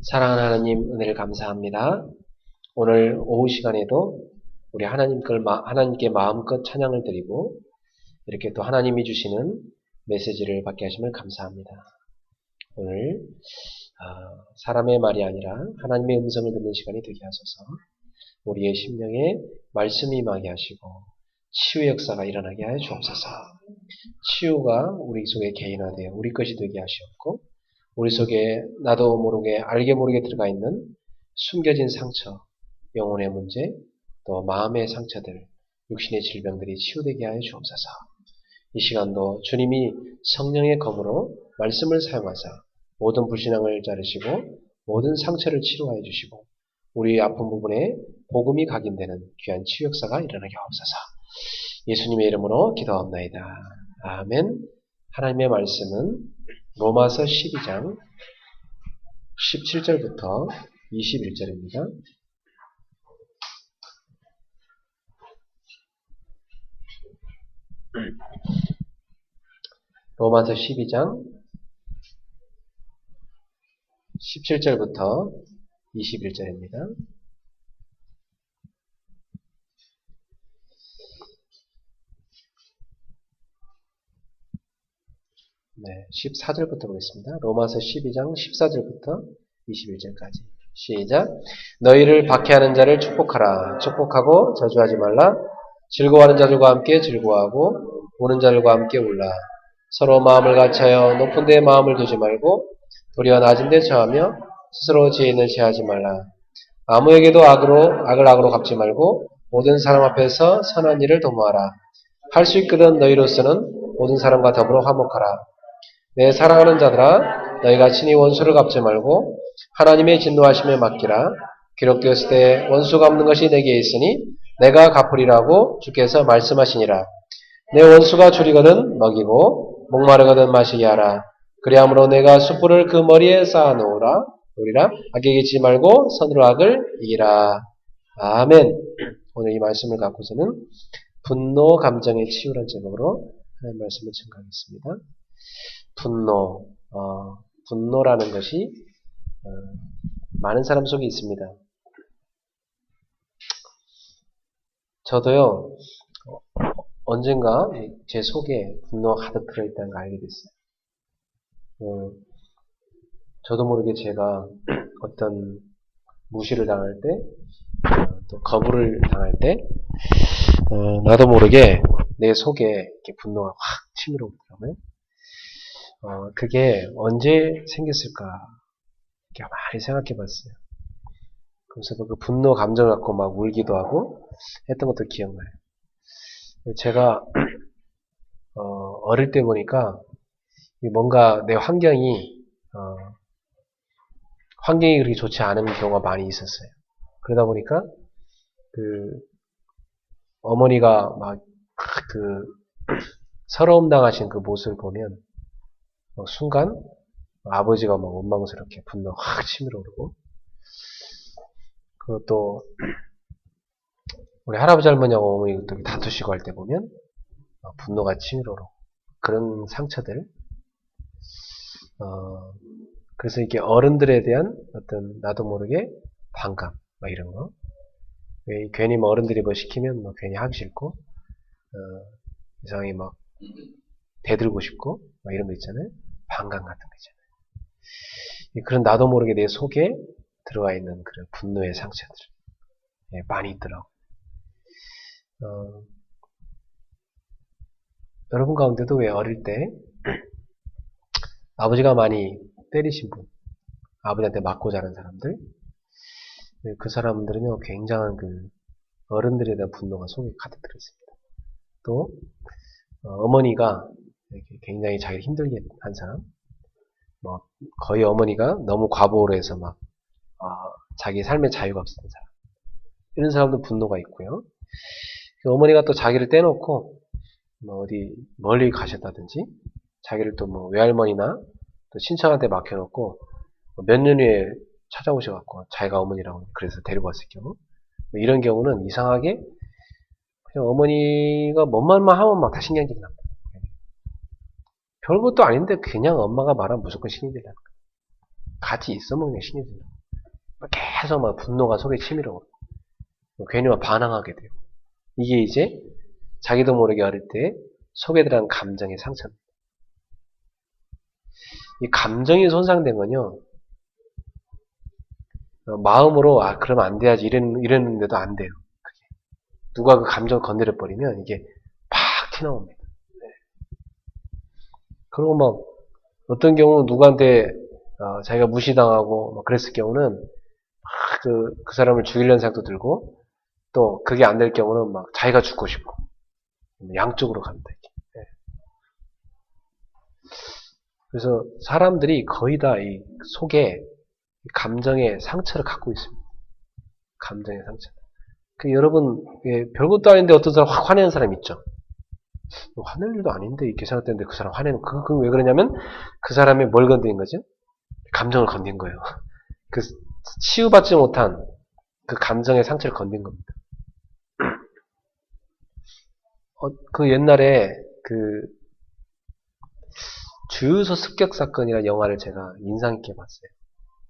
사랑하는 하나님, 은혜를 감사합니다. 오늘 오후 시간에도 우리 하나님께 마음껏 찬양을 드리고 이렇게 또 하나님이 주시는 메시지를 받게 하심을 감사합니다. 오늘 사람의 말이 아니라 하나님의 음성을 듣는 시간이 되게 하소서. 우리의 심령에 말씀이 임하게 하시고 치유 역사가 일어나게 하여 주옵소서. 치유가 우리 속에 개인화되어 우리 것이 되게 하시옵고 우리 속에 나도 모르게 알게 모르게 들어가 있는 숨겨진 상처, 영혼의 문제, 또 마음의 상처들, 육신의 질병들이 치유되게 하여 주옵소서. 이 시간도 주님이 성령의 검으로 말씀을 사용하사 모든 불신앙을 자르시고 모든 상처를 치료하여 주시고 우리 아픈 부분에 복음이 각인되는 귀한 치유 역사가 일어나게 하옵소서. 예수님의 이름으로 기도합나이다. 아멘. 하나님의 말씀은 로마서 12장 17절부터 21절입니다. 로마서 12장 17절부터 21절입니다. 네, 14절부터 보겠습니다. 로마서 12장 14절부터 21절까지. 시작. 너희를 박해하는 자를 축복하라. 축복하고 저주하지 말라. 즐거워하는 자들과 함께 즐거워하고 우는 자들과 함께 울라. 서로 마음을 같이하여 높은 데에 마음을 두지 말고 도리어 낮은 데 처하며 스스로 죄인을 제하지 말라. 아무에게도 악을 악으로 갚지 말고 모든 사람 앞에서 선한 일을 도모하라. 할 수 있거든 너희로서는 모든 사람과 더불어 화목하라. 내 사랑하는 자들아, 너희가 친히 원수를 갚지 말고 하나님의 진노하심에 맡기라. 기록되었을 때 원수 갚는 것이 내게 있으니 내가 갚으리라고 주께서 말씀하시니라. 내 원수가 줄이거든 먹이고 목마르거든 마시게 하라. 그리함으로 내가 숯불을 그 머리에 쌓아 놓으리라. 악에게 지지 말고 선으로 악을 이기라. 아멘. 오늘 이 말씀을 갖고서는 분노 감정의 치유라는 제목으로 하나님 말씀을 증거하겠습니다. 분노라는 것이 많은 사람 속에 있습니다. 저도요, 언젠가 제 속에 분노가 가득 들어있다는 걸 알게 됐어요. 저도 모르게 제가 어떤 무시를 당할 때, 또 거부를 당할 때, 나도 모르게 내 속에 이렇게 분노가 확 치밀어 오더라고요. 그게 언제 생겼을까? 이렇게 많이 생각해 봤어요. 그래서 그 분노 감정을 갖고 막 울기도 하고 했던 것도 기억나요. 제가, 어릴 때 보니까 뭔가 내 환경이 그렇게 좋지 않은 경우가 많이 있었어요. 그러다 보니까 어머니가 막 서러움 당하신 그 모습을 보면 순간 아버지가 막 원망스럽게 분노가 확 치밀어 오르고 그것도 우리 할아버지 할머니하고 어머니 다투시고 할 때 보면 분노가 치밀어 오르고 그런 상처들 그래서 이게 어른들에 대한 어떤 나도 모르게 반감 막 이런 거 괜히 뭐 어른들이 뭐 시키면 뭐 괜히 하기 싫고 이상하게 막 대들고 싶고 막 이런 거 있잖아요. 반감 같은 거 있잖아요. 그런 나도 모르게 내 속에 들어와 있는 그런 분노의 상처들 많이 있더라고요. 여러분 가운데도 왜 어릴 때 아버지가 많이 때리신 분, 아버지한테 맞고 자란 사람들, 그 사람들은요 굉장한 어른들에 대한 분노가 속에 가득 들어있습니다. 또 어머니가 굉장히 자기를 힘들게 한 사람, 거의 어머니가 너무 과보호로 해서 자기 삶의 자유가 없었던 사람, 이런 사람도 분노가 있고요. 어머니가 또 자기를 떼놓고 어디 멀리 가셨다든지 자기를 또 외할머니나 또 친척한테 맡겨놓고 몇 년 후에 찾아오셔갖고 자기가 어머니라고 그래서 데리고 왔을 경우 이런 경우는 이상하게 그냥 어머니가 뭔 말만 하면 막 다 신경질이 납니다. 별것도 아닌데 그냥 엄마가 말하면 무조건 신경질이 나는 거예요. 같이 있어 먹는 신경질이 나요. 계속 막 분노가 속에 치밀어. 괜히 막 반항하게 돼요. 이게 이제 자기도 모르게 어릴 때 속에 들어간 감정의 상처입니다. 이 감정이 손상된 건요, 마음으로, 그러면 안 돼야지 이랬는데도 안 돼요. 누가 그 감정을 건드려 버리면 이게 팍 튀나옵니다. 그리고 막, 어떤 경우는 누구한테, 자기가 무시당하고, 막 그랬을 경우는, 그 사람을 죽이려는 생각도 들고, 또, 그게 안 될 경우는 막, 자기가 죽고 싶고, 양쪽으로 갑니다. 네. 그래서 사람들이 거의 다 이 속에 감정의 상처를 갖고 있습니다. 감정의 상처. 여러분, 별것도 아닌데 어떤 사람 확 화내는 사람 있죠? 화낼 일도 아닌데 이렇게 생각되는데 그 사람 화내는 그건 왜 그러냐면 그 사람이 뭘 건드린 거죠? 감정을 건든 거예요. 그 치유받지 못한 그 감정의 상처를 건든 겁니다. 그 옛날에 그 주유소 습격 사건이라는 영화를 제가 인상 있게 봤어요.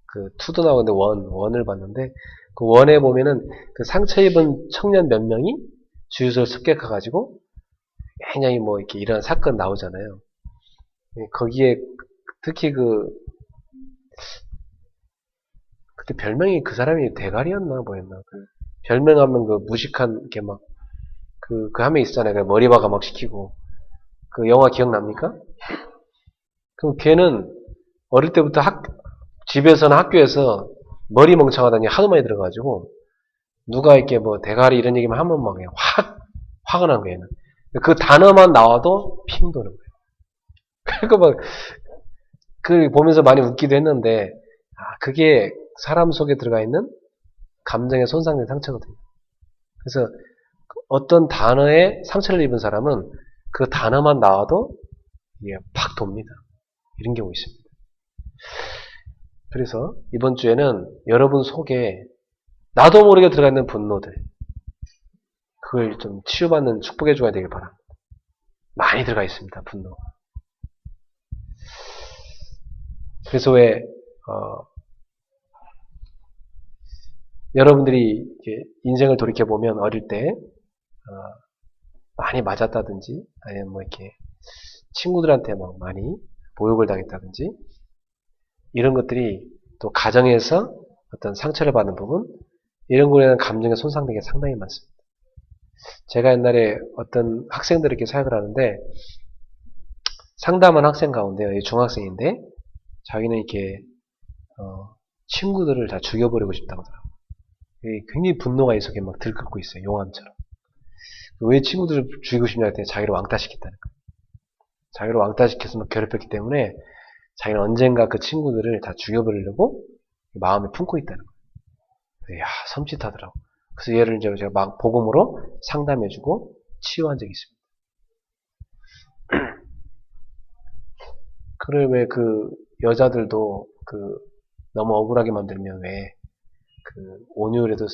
그 2도 나오는데 원을 봤는데 그 원에 보면은 그 상처 입은 청년 몇 명이 주유소를 습격해가지고 굉장히 뭐 이렇게 이런 사건 나오잖아요. 거기에 특히 그때 별명이 그 사람이 대가리였나 뭐였나 별명하면 그 무식한 이렇게 막 그 한 명 있잖아요. 그 머리박아 막 시키고 그 영화 기억납니까? 그럼 걔는 어릴 때부터 집에서나 학교에서 머리 멍청하다니 하도 많이 들어가지고 누가 이렇게 뭐 대가리 이런 얘기만 하면 막 그냥 화가 난 거예요. 그 단어만 나와도 핑 도는 거예요. 그러니까 막 그걸 보면서 많이 웃기도 했는데 그게 사람 속에 들어가 있는 감정에 손상된 상처거든요. 그래서 어떤 단어에 상처를 입은 사람은 그 단어만 나와도 이게 팍 돕니다. 이런 경우 있습니다. 그래서 이번 주에는 여러분 속에 나도 모르게 들어가 있는 분노들 그걸 좀 치유받는 축복의 주가 되길 바랍니다. 많이 들어가 있습니다. 분노. 그래서 왜 여러분들이 인생을 돌이켜보면 어릴 때 많이 맞았다든지 아니면 뭐 이렇게 친구들한테 막 많이 모욕을 당했다든지 이런 것들이 또 가정에서 어떤 상처를 받는 부분 이런 거에는 감정의 손상된 게 상당히 많습니다. 제가 옛날에 어떤 학생들에게 사역을 하는데 상담한 학생 가운데 중학생인데 자기는 이렇게 친구들을 다 죽여버리고 싶다고 하더라고요. 굉장히 분노가 있어 막 들끓고 있어요. 용암처럼. 왜 친구들을 죽이고 싶냐 했더니 자기를 왕따시켰다는 거예요. 자기를 왕따시켜서 막 괴롭혔기 때문에 자기는 언젠가 그 친구들을 다 죽여버리려고 마음에 품고 있다는 거예요. 야, 섬찟하더라고. 그래서 얘를 이제 제가 막 복음으로 상담해주고 치유한 적이 있습니다. 그래 왜 여자들도 너무 억울하게 만들면 왜 온유에도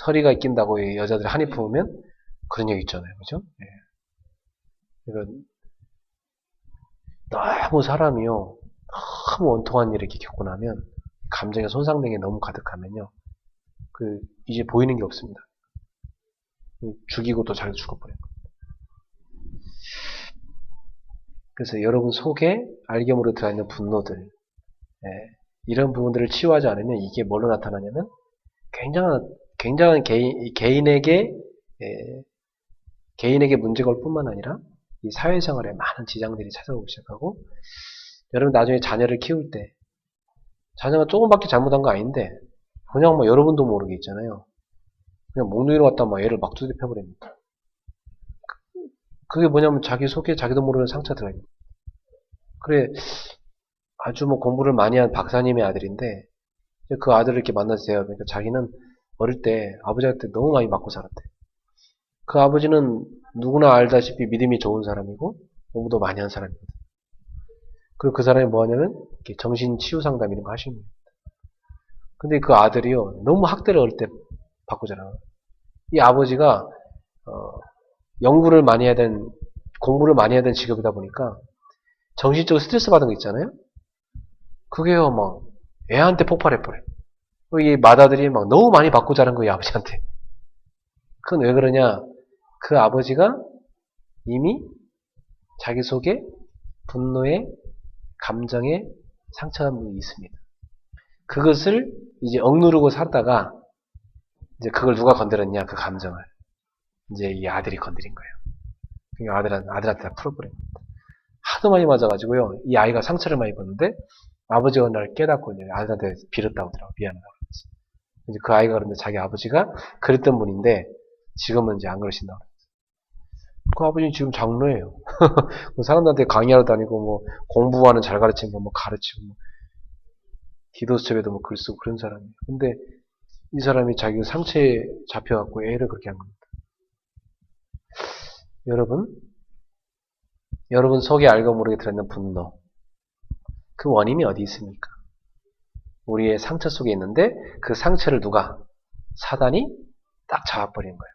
서리가 낀다고 여자들이 한이 품으면 그런 얘기 있잖아요. 그죠? 예. 그러니까 너무 사람이요. 너무 원통한 일을 이렇게 겪고 나면 감정에 손상된 게 너무 가득하면요. 이제 보이는 게 없습니다. 죽이고 또 잘 죽어버려요. 그래서 여러분 속에 알gem으로 들어있는 분노들 이런 부분들을 치유하지 않으면 이게 뭘로 나타나냐면 굉장한 개인에게 문제가 올 뿐만 아니라 이 사회생활에 많은 지장들이 찾아오기 시작하고 여러분 나중에 자녀를 키울 때 자녀가 조금밖에 잘못한 거 아닌데 그냥 뭐 여러분도 모르게 있잖아요. 그냥 몽둥이로 갖다 막 애를 막 두대 펴버립니다. 그게 뭐냐면 자기 속에 자기도 모르는 상처 들어있는 거예요. 그래 아주 뭐 공부를 많이 한 박사님의 아들인데 그 아들을 이렇게 만나서 대화하니까 자기는 어릴 때 아버지한테 너무 많이 맞고 살았대. 그 아버지는 누구나 알다시피 믿음이 좋은 사람이고 공부도 많이 한 사람이거든. 그리고 그 사람이 뭐 하냐면 정신 치유 상담 이런 거 하시는 거예요. 근데 그 아들이요 너무 학대를 어릴 때 받고 자라요. 이 아버지가 공부를 많이 해야 되는 직업이다 보니까 정신적으로 스트레스 받은 거 있잖아요. 그게요 막 애한테 폭발해버려요. 이 맏아들이 막 너무 많이 받고 자란 거예요, 아버지한테. 그건 왜 그러냐? 그 아버지가 이미 자기 속에 분노의 감정의 상처가 있습니다. 그것을 이제 억누르고 살다가 이제 그걸 누가 건드렸냐, 그 감정을. 이제 이 아들이 건드린 거예요. 그러니까 아들한테 다 풀어버린 겁니다. 하도 많이 맞아가지고요. 이 아이가 상처를 많이 받는데 아버지가 어느 날 깨닫고 이제 아들한테 빌었다고 하더라고요. 미안하다고 그랬지. 이제 그 아이가 그런데 자기 아버지가 그랬던 분인데 지금은 이제 안 그러신다고 그랬어요. 그 아버지는 지금 장로예요. 사람들한테 강의하러 다니고 뭐 공부하는 잘 가르치는 거 뭐 가르치고 뭐 기도 수첩에도 뭐 글 쓰고 그런 사람이에요. 근데 이 사람이 자기 상처에 잡혀갖고 애를 그렇게 한 겁니다. 여러분 속에 알고 모르게 들어있는 분노, 그 원인이 어디 있습니까? 우리의 상처 속에 있는데 그 상처를 누가? 사단이 딱 잡아버린 거예요.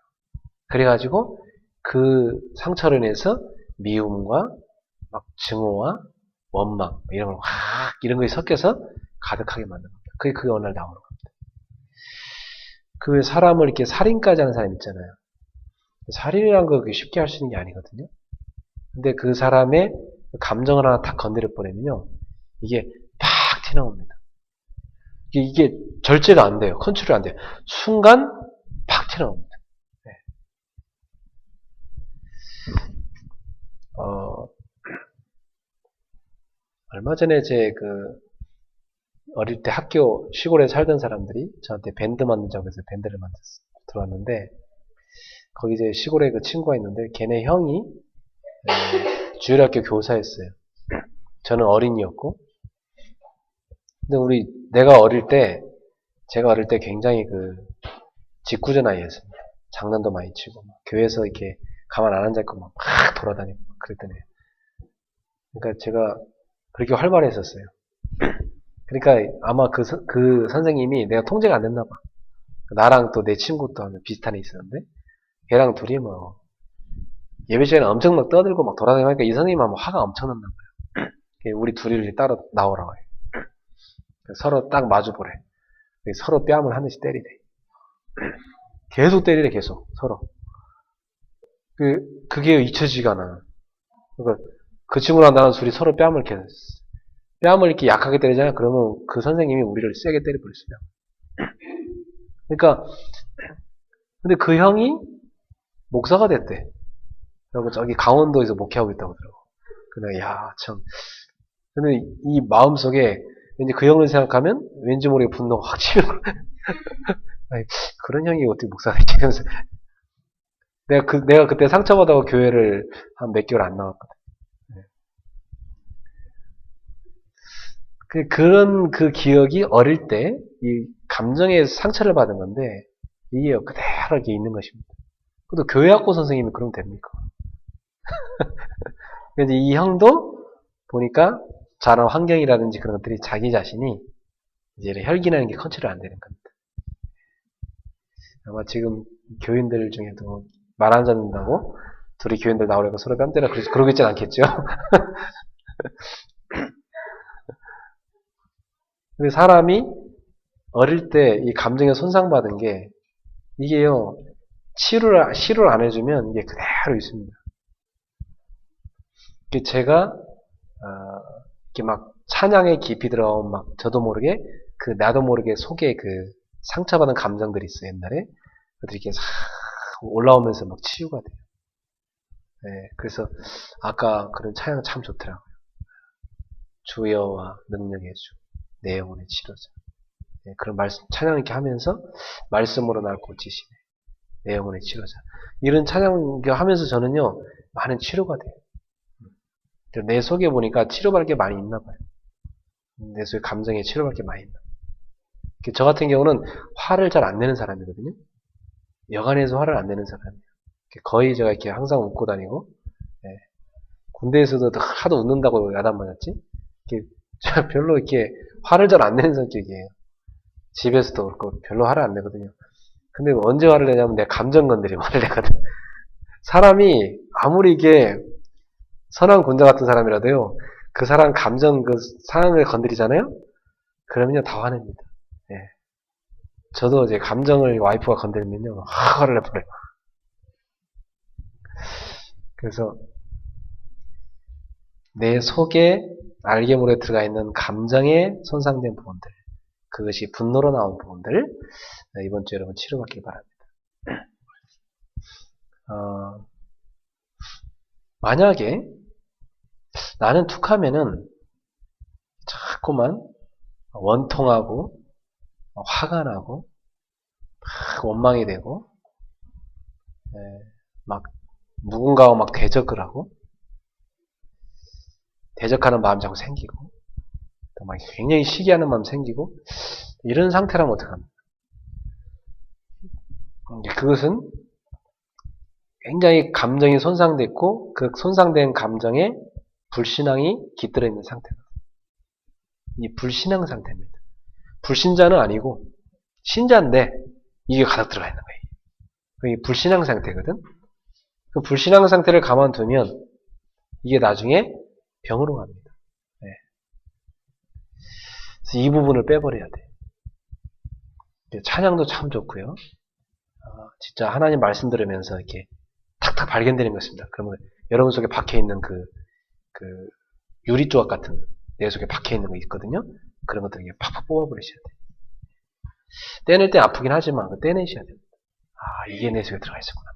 그래가지고 그 상처로 인해서 미움과 막 증오와 원망 이런 걸 확 이런 것이 섞여서 가득하게 만든 겁니다. 그게 어느 날 나오는 겁니다. 그 사람을 이렇게 살인까지 하는 사람 있잖아요. 살인이라는 거 쉽게 할 수 있는 게 아니거든요. 근데 그 사람의 감정을 하나 탁 건드려 버리면요, 이게 팍 튀어나옵니다. 이게 절제가 안 돼요. 컨트롤이 안 돼요. 순간 팍 튀어나옵니다. 네. 얼마 전에 제 어릴 때 학교 시골에 살던 사람들이 저한테 밴드 만들자고 해서 밴드를 들어왔는데, 거기 이제 시골에 그 친구가 있는데 걔네 형이 주일학교 교사였어요. 저는 어린이였고. 근데 제가 어릴 때 굉장히 짓궂은 아이였습니다. 장난도 많이 치고 교회에서 이렇게 가만 안 앉아있고 막 돌아다니고 그랬더니, 그러니까 제가 그렇게 활발했었어요. 그러니까 아마 그 선생님이 내가 통제가 안 됐나 봐. 나랑 또 내 친구 또 비슷한 애 있었는데 걔랑 둘이 뭐 예배 시간에 엄청 막 떠들고 막 돌아다니니까 이 선생님은 화가 엄청 났나 봐요. 우리 둘이를 따로 나오라고 해요. 서로 딱 마주보래. 서로 뺨을 한 대씩 때리래. 계속 때리래, 계속 서로. 그게 잊혀지지가 않아. 그러니까 그 친구랑 나랑 둘이 서로 뺨을 이렇게 약하게 때리잖아요. 그러면 그 선생님이 우리를 세게 때려버렸어요. 그러니까 근데 그 형이 목사가 됐대. 그리고 저기 강원도에서 목회하고 있다고 하더라고. 근데 야 참. 근데 이 마음속에 왠지 그 형을 생각하면 왠지 모르게 분노가 확 치는 거야. 그런 형이 어떻게 목사가 됐지? 하면서 내가 그때 상처받아서 교회를 한 몇 개월 안 나왔거든. 그런 그 기억이 어릴 때 이 감정에 상처를 받은 건데 이게 그대로 이렇게 있는 것입니다. 또 교회학고 선생님이 그러면 됩니까? 그래서 이 형도 보니까 자란 환경이라든지 그런 것들이 자기 자신이 이제 혈기나는 게 컨트롤 안 되는 겁니다. 아마 지금 교인들 중에도 말 안 듣는다고 둘이 교인들 나오려고 서로 뺨 때려 그러겠진 않겠죠? 근데 사람이 어릴 때 이 감정에 손상받은 게 이게요, 치료를 안 해주면 이게 그대로 있습니다. 제가 이렇게 막 찬양에 깊이 들어온 막 저도 모르게 나도 모르게 속에 상처받은 감정들이 있어요. 옛날에 그들이 이렇게 싹 올라오면서 막 치유가 돼요. 네, 그래서 아까 그런 찬양 참 좋더라고요. 주여와 능력의 주, 내 영혼의 치료자. 네, 그런 말씀 찬양 이렇게 하면서 말씀으로 날 고치시네. 내 영혼의 치료자. 이런 찬양 하면서 저는요 많은 치료가 돼요. 내 속에 보니까 치료받을 게 많이 있나 봐요. 내 속에 감정에 치료받을 게 많이 있나 봐요. 저 같은 경우는 화를 잘 안 내는 사람이거든요. 여간에서 화를 안 내는 사람이에요. 거의 제가 이렇게 항상 웃고 다니고, 네. 군대에서도 하도 웃는다고 야단 맞았지? 별로 이렇게 화를 잘 안 내는 성격이에요. 집에서도 그렇고 별로 화를 안 내거든요. 근데 언제 화를 내냐면 내가 감정 건드리면 화를 내거든. 사람이 아무리 이게 선한 군자 같은 사람이라도요, 그 사람 감정 상황을 건드리잖아요? 그러면요 다 화냅니다. 네. 저도 이제 감정을 와이프가 건들면요, 화를 내버려요. 그래서 내 속에 알게 모르게 들어가 있는 감정에 손상된 부분들, 그것이 분노로 나온 부분들, 이번 주 여러분 치료받길 바랍니다. 만약에 나는 툭하면은 자꾸만 원통하고 화가 나고 막 원망이 되고 막 누군가와 막 대적을 하고 대적하는 마음이 자꾸 생기고 또 막 굉장히 시기하는 마음 생기고 이런 상태라면 어떡합니까? 그것은 굉장히 감정이 손상됐고 그 손상된 감정에 불신앙이 깃들어 있는 상태다. 이 불신앙 상태입니다. 불신자는 아니고 신자인데 이게 가득 들어가 있는 거예요. 그게 불신앙 상태거든. 그 불신앙 상태를 가만두면 이게 나중에 병으로 갑니다. 네. 그래서 이 부분을 빼버려야 돼. 찬양도 참 좋고요. 진짜 하나님 말씀 들으면서 이렇게 탁탁 발견되는 것입니다. 그러면 여러분 속에 박혀있는 그 유리 조각 같은 내 속에 박혀있는 거 있거든요. 그런 것들 이렇게 팍팍 뽑아버리셔야 돼요. 떼낼 때 아프긴 하지만 떼내셔야 됩니다. 이게 내 속에 들어가 있었구나.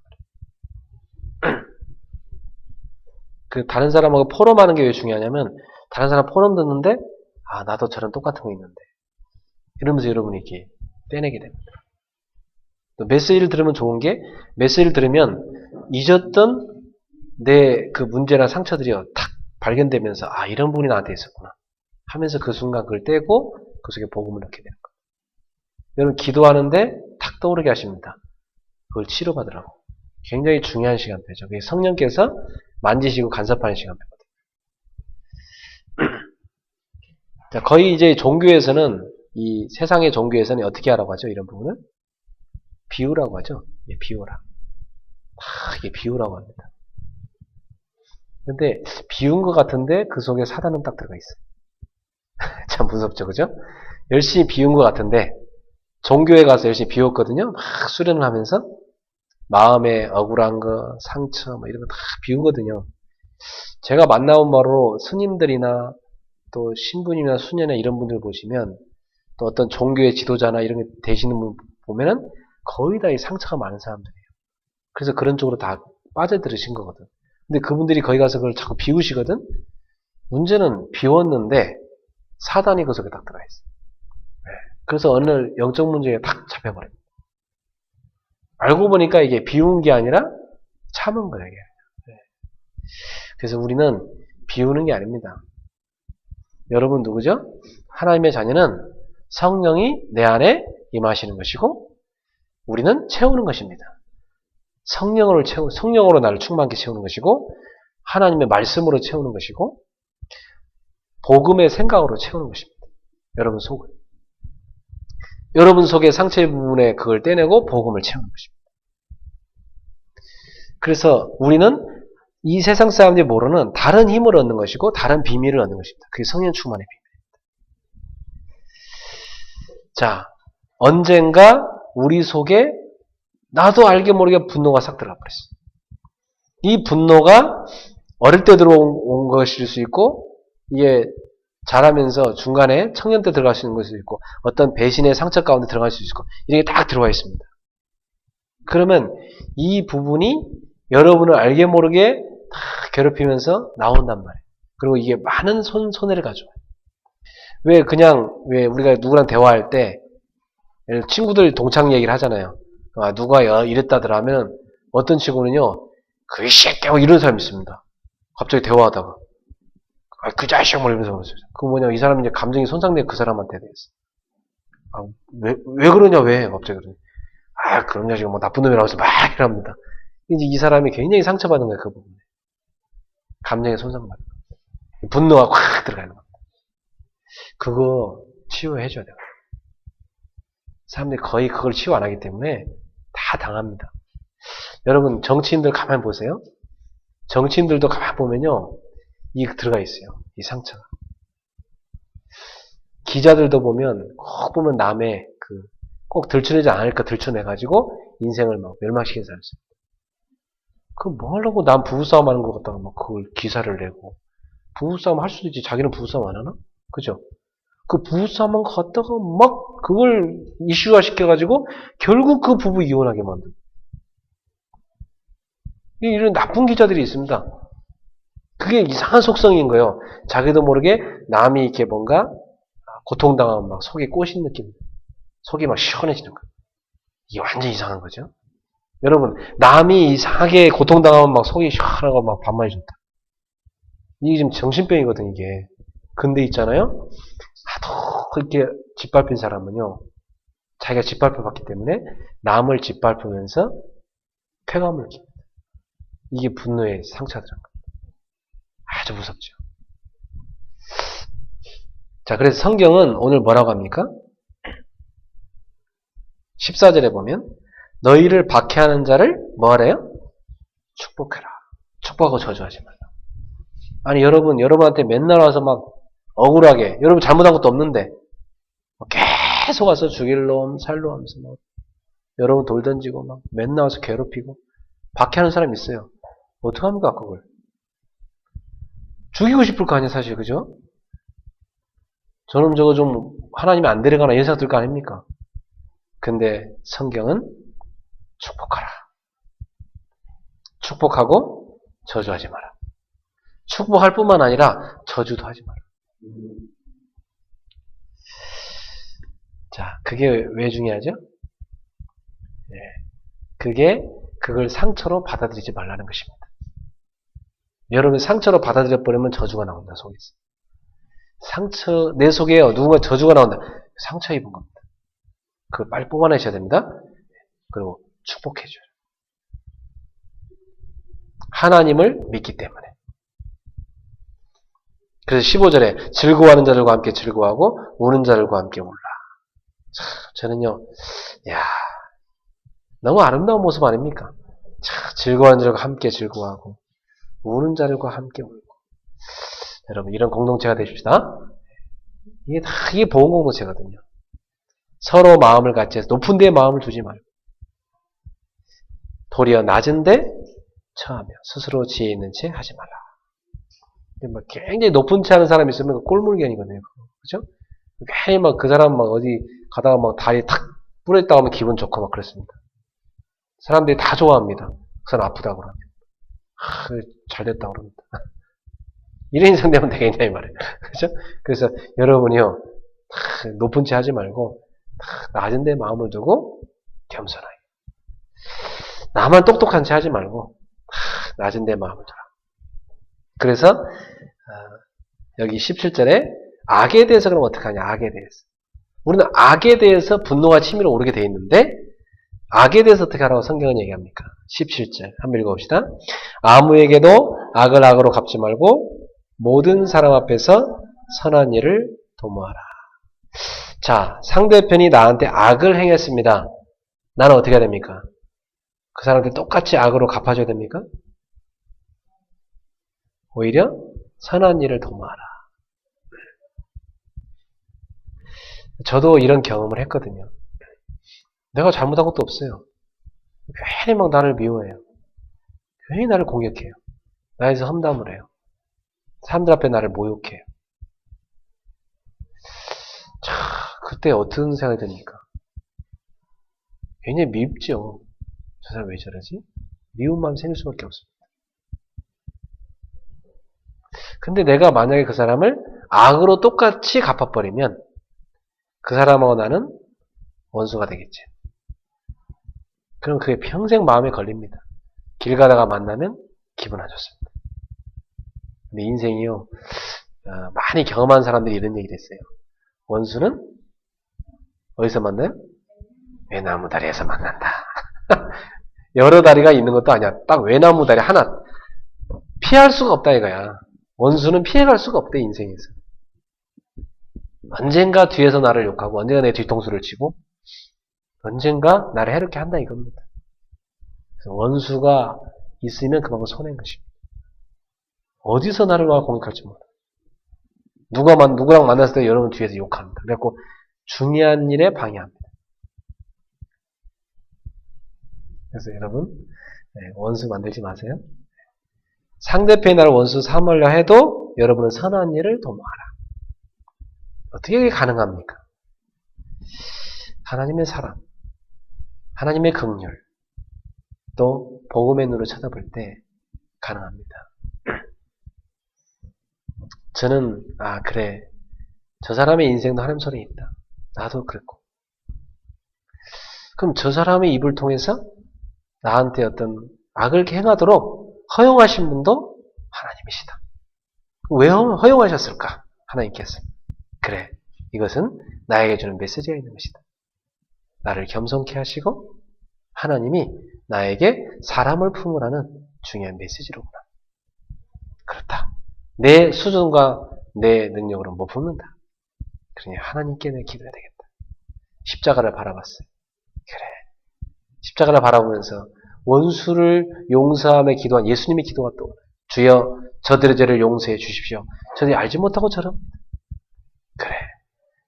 다른 사람하고 포럼하는 게 왜 중요하냐면 다른 사람 포럼 듣는데 나도 저런 똑같은 거 있는데 이러면서 여러분이 이렇게 떼내게 됩니다. 또 메시지를 들으면 좋은 게 메시지를 들으면 잊었던 내 그 문제나 상처들이 탁 발견되면서 이런 부분이 나한테 있었구나 하면서 그 순간 그걸 떼고 그 속에 복음을 넣게 되는 거예요. 여러분 기도하는데 탁 떠오르게 하십니다. 그걸 치료받으라고. 굉장히 중요한 시간표죠. 그게 성령께서 만지시고 간섭하는 시간표거든요. 자, 거의 이제 종교에서는 이 세상의 종교에서는 어떻게 하라고 하죠? 이런 부분을 비유라고 하죠. 비유라. 이게 비유라고 합니다. 근데 비운 것 같은데 그 속에 사단은 딱 들어가 있어요. 참 무섭죠, 그죠? 열심히 비운 것 같은데 종교에 가서 열심히 비웠거든요. 막 수련을 하면서 마음에 억울한 거, 상처 이런 거 다 비우거든요. 제가 만나온 바로 스님들이나 또 신부님이나 수녀나 이런 분들 보시면 또 어떤 종교의 지도자나 이런 게 되시는 분 보면은 거의 다 이 상처가 많은 사람들이에요. 그래서 그런 쪽으로 다 빠져들으신 거거든. 근데 그분들이 거기 가서 그걸 자꾸 비우시거든? 문제는 비웠는데 사단이 그 속에 딱 들어가 있어. 그래서 어느 날 영적 문제에 딱 잡혀버려요. 알고 보니까 이게 비운 게 아니라 참은 거예요. 이게. 그래서 우리는 비우는 게 아닙니다. 여러분 누구죠? 하나님의 자녀는 성령이 내 안에 임하시는 것이고 우리는 채우는 것입니다. 성령으로 나를 충만케 채우는 것이고 하나님의 말씀으로 채우는 것이고 복음의 생각으로 채우는 것입니다. 여러분 속을. 여러분 속의 상처의 부분에 그걸 떼내고 복음을 채우는 것입니다. 그래서 우리는 이 세상 사람들이 모르는 다른 힘을 얻는 것이고 다른 비밀을 얻는 것입니다. 그게 성령 충만의 비밀입니다. 자, 언젠가 우리 속에 나도 알게 모르게 분노가 싹 들어가 버렸어. 이 분노가 어릴 때 들어온 것일 수 있고 이게 자라면서 중간에 청년 때 들어갈 수 있는 것일 수 있고 어떤 배신의 상처 가운데 들어갈 수 있고 이렇게 딱 들어와 있습니다. 그러면 이 부분이 여러분을 알게 모르게 다 괴롭히면서 나온단 말이에요. 그리고 이게 많은 손해를 가져와요. 왜 우리가 누구랑 대화할 때 친구들 동창 얘기를 하잖아요. 누가 이랬다더라 하면 어떤 친구는요, 그 새끼하고 이런 사람이 있습니다. 갑자기 대화하다가 그 자식 이러면서 그 이 사람이 이제 감정이 손상된 그 사람한테 대해서 왜 그러냐 왜 갑자기 그러냐 그런 자식이 나쁜 놈이라고 해서 막 이랍니다. 이제 이 사람이 굉장히 상처받은 거예요. 그 부분에 감정에 손상받는 거예요. 분노가 확 들어가는 겁니다. 그거 치유해줘야 돼요. 사람들이 거의 그걸 치유 안 하기 때문에 다 당합니다. 여러분 정치인들 가만히 보세요. 정치인들도 가만히 보면요. 이 들어가 있어요. 이 상처가. 기자들도 꼭 보면 남의 꼭 들춰내지 않을까 들춰내가지고 인생을 막 멸망시킨 사람이 있어요. 그럼 뭐 하려고 난 부부싸움 하는 것 같다가 막 그걸 기사를 내고. 부부싸움 할 수도 있지. 자기는 부부싸움 안 하나? 그죠? 그 부부싸움만 갖다가 막 그걸 이슈화 시켜가지고 결국 그 부부 이혼하게 만든. 이런 나쁜 기자들이 있습니다. 그게 이상한 속성인 거예요. 자기도 모르게 남이 이렇게 뭔가 고통당하면 막 속이 꼬신 느낌. 속이 막 시원해지는 거예요. 이게 완전 이상한 거죠. 여러분, 남이 이상하게 고통당하면 막 속이 시원하고 막 반말이 좋다. 이게 지금 정신병이거든, 이게. 근데 있잖아요. 하도 그렇게 짓밟힌 사람은요. 자기가 짓밟혀봤기 때문에 남을 짓밟으면서 쾌감을 느낍니다. 이게 분노의 상처들은 아주 무섭죠. 자, 그래서 성경은 오늘 뭐라고 합니까? 14절에 보면 너희를 박해하는 자를 뭐하래요? 축복해라. 축복하고 저주하지 말라. 아니 여러분한테 맨날 와서 막 억울하게 여러분 잘못한 것도 없는데 계속 와서 죽일 놈 살로 하면서 막 여러분 돌 던지고 막 맨날 와서 괴롭히고 박해하는 사람이 있어요. 어떡합니까 그걸? 죽이고 싶을 거 아니야 사실 그죠? 저놈 저거 좀 하나님이 안 데려가나 이런 생각 들 거 아닙니까? 근데 성경은 축복하라. 축복하고 저주하지 마라. 축복할 뿐만 아니라 저주도 하지 마라. 자, 그게 왜 중요하죠? 네. 그걸 상처로 받아들이지 말라는 것입니다. 여러분 상처로 받아들여버리면 저주가 나온다, 속에서. 상처, 내 속에요. 누군가 저주가 나온다. 상처 입은 겁니다. 그걸 빨리 뽑아내셔야 됩니다. 그리고 축복해줘요. 하나님을 믿기 때문에. 그래서 15절에 즐거워하는 자들과 함께 즐거워하고 우는 자들과 함께 울라. 참, 저는요, 야 너무 아름다운 모습 아닙니까? 참, 즐거워하는 자들과 함께 즐거워하고 우는 자들과 함께 울고. 여러분 이런 공동체가 되십시다. 이게 보험 공동체거든요. 서로 마음을 같이 해서 높은 데에 마음을 두지 말고 도리어 낮은 데 처하며 스스로 지혜 있는 채 하지 말라. 뭐 굉장히 높은 채 하는 사람이 있으면 꼴물견이거든요. 그죠? 괜히 막 그 사람 막 어디 가다가 막 다리 탁 부러졌다고 하면 기분 좋고 막 그렇습니다. 사람들이 다 좋아합니다. 그 사람 아프다고 그러면. 잘 됐다고 그럽니다. 이런 인상 되면 되겠냐 이 말이에요. 그죠? 그래서 여러분이요 높은 채 하지 말고 낮은 데 마음을 두고 겸손하게. 나만 똑똑한 채 하지 말고 낮은 데 마음을 두라. 그래서 여기 17절에 악에 대해서 그럼 어떻게 하냐. 악에 대해서. 우리는 악에 대해서 분노와 치밀어 오르게 되어 있는데 악에 대해서 어떻게 하라고 성경은 얘기합니까? 17절 한번 읽어봅시다. 아무에게도 악을 악으로 갚지 말고 모든 사람 앞에서 선한 일을 도모하라. 자, 상대편이 나한테 악을 행했습니다. 나는 어떻게 해야 됩니까? 그 사람한테 똑같이 악으로 갚아줘야 됩니까? 오히려 선한 일을 도모하라. 저도 이런 경험을 했거든요. 내가 잘못한 것도 없어요. 괜히 막 나를 미워해요. 괜히 나를 공격해요. 나에서 험담을 해요. 사람들 앞에 나를 모욕해요. 참, 그때 어떤 생각이 듭니까? 굉장히 밉죠. 저 사람 왜 저러지? 미운 마음 생길 수밖에 없습니다. 근데 내가 만약에 그 사람을 악으로 똑같이 갚아버리면 그 사람하고 나는 원수가 되겠지. 그럼 그게 평생 마음에 걸립니다. 길 가다가 만나면 기분 안 좋습니다. 근데 인생이요, 많이 경험한 사람들이 이런 얘기를 했어요. 원수는 어디서 만나요? 외나무 다리에서 만난다. 여러 다리가 있는 것도 아니야. 딱 외나무 다리 하나. 피할 수가 없다 이거야. 원수는 피해갈 수가 없대 인생에서. 언젠가 뒤에서 나를 욕하고 언젠가 내 뒤통수를 치고 언젠가 나를 해롭게 한다 이겁니다. 그래서 원수가 있으면 그만큼 손해인 것입니다. 어디서 나를 와 공격할지 몰라. 누구랑 만났을 때 여러분 뒤에서 욕합니다. 그래갖고 중요한 일에 방해합니다. 그래서 여러분, 원수 만들지 마세요. 상대편이 나를 원수 삼으려 해도 여러분은 선한 일을 도모하라. 어떻게 그게 가능합니까? 하나님의 사랑, 하나님의 긍휼, 또 복음의 눈으로 쳐다볼 때 가능합니다. 저는 그래, 저 사람의 인생도 하나님 손에 있다. 나도 그랬고. 그럼 저 사람의 입을 통해서 나한테 어떤 악을 행하도록 허용하신 분도 하나님이시다. 왜 허용하셨을까? 하나님께서. 그래, 이것은 나에게 주는 메시지가 있는 것이다. 나를 겸손케 하시고 하나님이 나에게 사람을 품으라는 중요한 메시지로구나. 그렇다. 내 수준과 내 능력으로 못 품는다. 그러니 하나님께 내 기도해야 되겠다. 십자가를 바라봤어요. 그래. 십자가를 바라보면서 원수를 용서함에 기도한 예수님의 기도가 떠오르요. 주여 저들의 죄를 용서해 주십시오. 저들이 알지 못하고 저럽니다. 그래.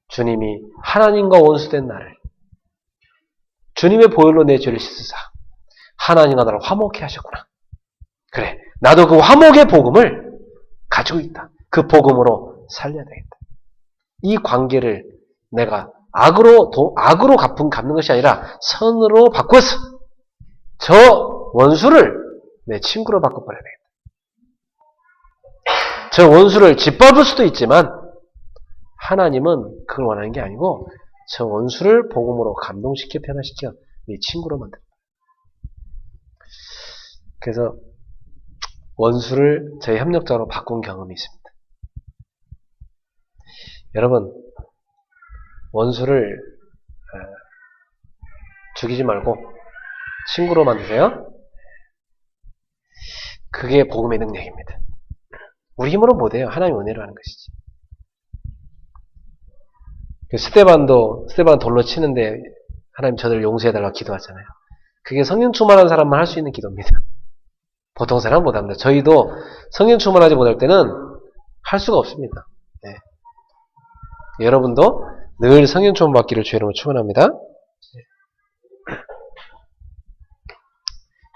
주님이 하나님과 원수된 나를 주님의 보혈로 내 죄를 씻으사 하나님과 나를 화목케 하셨구나. 그래. 나도 그 화목의 복음을 가지고 있다. 그 복음으로 살려야 되겠다. 이 관계를 내가 악으로 갚는 것이 아니라 선으로 바꿔서 저 원수를 내 친구로 바꿔버려야 되겠다. 저 원수를 짓밟을 수도 있지만 하나님은 그걸 원하는 게 아니고 저 원수를 복음으로 감동시켜 변화시켜 네 친구로 만든다. 그래서 원수를 저희 협력자로 바꾼 경험이 있습니다. 여러분, 원수를 죽이지 말고 친구로 만드세요. 그게 복음의 능력입니다. 우리 힘으로 못해요. 하나님의 은혜로 하는 것이지. 스데반 돌로 치는데 하나님 저들을 용서해달라고 기도하잖아요. 그게 성령 충만한 사람만 할 수 있는 기도입니다. 보통 사람은 못합니다. 저희도 성령 충만하지 못할 때는 할 수가 없습니다. 네. 여러분도 늘 성령 충만 받기를 주의 이름으로 축원합니다.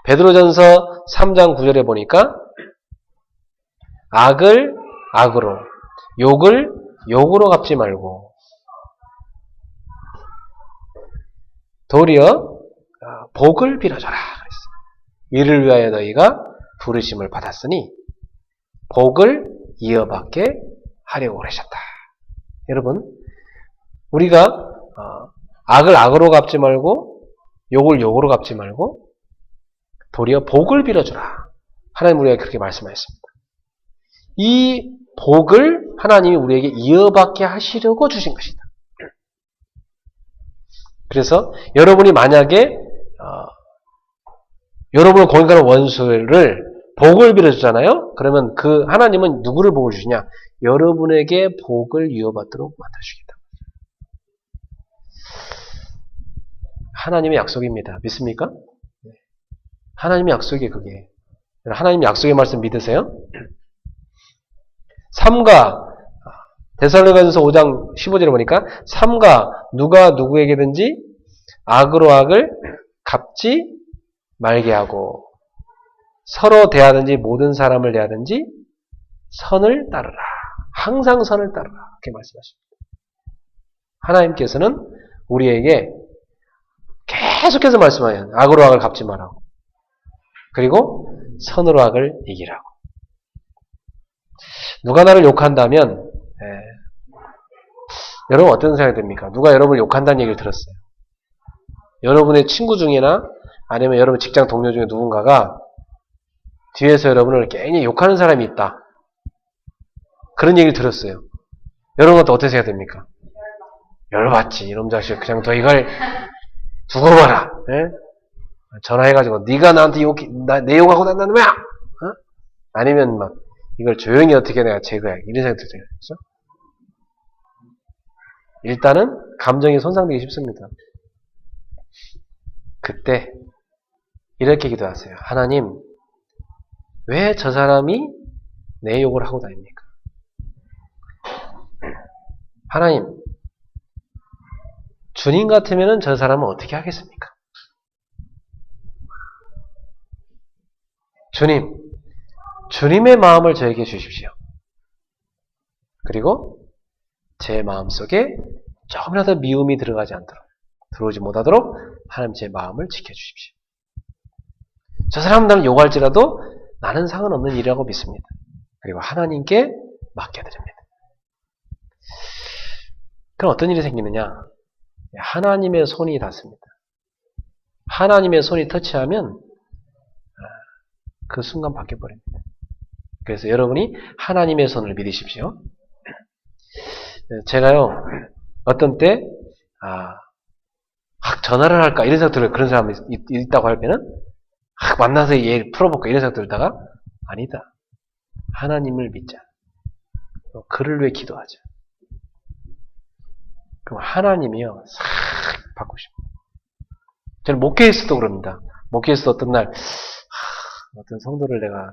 베드로전서 3장 9절에 보니까 악을 악으로, 욕을 욕으로 갚지 말고 도리어 복을 빌어줘라 그랬어요. 이를 위하여 너희가 부르심을 받았으니 복을 이어받게 하려고 그러셨다. 여러분, 우리가 악을 악으로 갚지 말고 욕을 욕으로 갚지 말고 도리어 복을 빌어주라. 하나님 우리에게 그렇게 말씀하셨습니다. 이 복을 하나님이 우리에게 이어받게 하시려고 주신 것이다. 그래서 여러분이 만약에 여러분을 공격하는 원수를 복을 빌어주잖아요. 그러면 그 하나님은 누구를 복을 주시냐? 여러분에게 복을 이어받도록 만들어주겠다. 하나님의 약속입니다. 믿습니까? 하나님의 약속이 그게. 하나님 약속의 말씀 믿으세요? 3가 데살로니가전서 5장 15절에 보니까 3가 누가 누구에게든지 악으로 악을 갚지 말게 하고 서로 대하든지 모든 사람을 대하든지 선을 따르라. 항상 선을 따르라. 이렇게 말씀하십니다. 하나님께서는 우리에게 계속해서 말씀하여요. 악으로 악을 갚지 말라고. 그리고 선으로 악을 이기라고. 누가 나를 욕한다면 여러분 어떤 생각이 듭니까? 누가 여러분을 욕한다는 얘기를 들었어요. 여러분의 친구 중이나 아니면 여러분 직장 동료 중에 누군가가 뒤에서 여러분을 괜히 욕하는 사람이 있다. 그런 얘기를 들었어요. 여러분은 어떻게 생각이 듭니까? 열받지. 이놈 자식 그냥 너 이걸 두고 봐라. 전화해가지고 네가 나한테 내 욕하고 난다는 거야? 아니면 막 이걸 조용히 어떻게 내가 제거해. 이런 생각이 들어요. 그렇죠? 일단은 감정이 손상되기 쉽습니다. 그때 이렇게 기도하세요. 하나님, 왜 저 사람이 내 욕을 하고 다닙니까? 하나님, 주님 같으면 저 사람은 어떻게 하겠습니까? 주님의 마음을 저에게 주십시오. 그리고 제 마음속에 조금이라도 미움이 들어오지 못하도록 하나님 제 마음을 지켜주십시오. 저 사람은 나를 욕할지라도 나는 상관없는 일이라고 믿습니다. 그리고 하나님께 맡겨드립니다. 그럼 어떤 일이 생기느냐? 하나님의 손이 닿습니다. 하나님의 손이 터치하면 그 순간 바뀌어버립니다. 그래서 여러분이 하나님의 손을 믿으십시오. 제가요, 어떤 때, 전화를 할까, 이런 생각 들어요. 그런 사람이 있다고 할 때는, 만나서 얘 풀어볼까, 이런 생각 들다가, 아니다. 하나님을 믿자. 그를 위해 기도하자. 그럼 하나님이요, 싹 바꾸십니다. 저는 목회에서도 그럽니다. 목회에서 어떤 날, 어떤 성도를 내가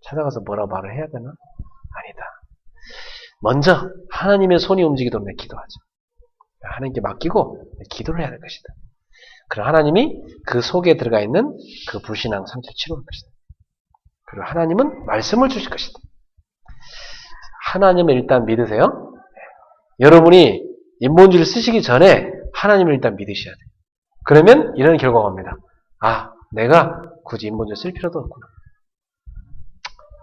찾아가서 뭐라 말을 해야 되나? 아니다. 먼저 하나님의 손이 움직이도록 내가 기도하자. 하나님께 맡기고 기도를 해야 될 것이다. 그럼 하나님이 그 속에 들어가 있는 그 불신앙 상처를 치료할 것이다. 그리고 하나님은 말씀을 주실 것이다. 하나님을 일단 믿으세요. 여러분이 인본주의를 쓰시기 전에 하나님을 일단 믿으셔야 돼요. 그러면 이런 결과가 옵니다. 내가 굳이 인본주의 쓸 필요도 없구나.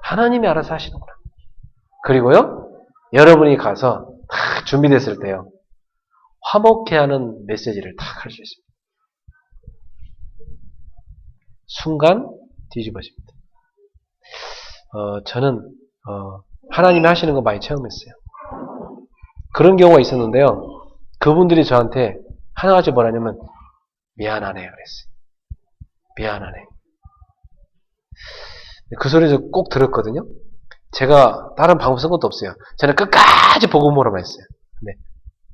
하나님이 알아서 하시는구나. 그리고요, 여러분이 가서 다 준비됐을 때요, 화목해 하는 메시지를 다 할 수 있습니다. 순간 뒤집어집니다. 저는 하나님이 하시는 거 많이 체험했어요. 그런 경우가 있었는데요. 그분들이 저한테 하나같이 뭐라냐면 미안하네요 그랬어요. 미안하네. 그 소리 저 꼭 들었거든요. 제가 다른 방법 쓴 것도 없어요. 저는 끝까지 복음으로만 했어요. 네,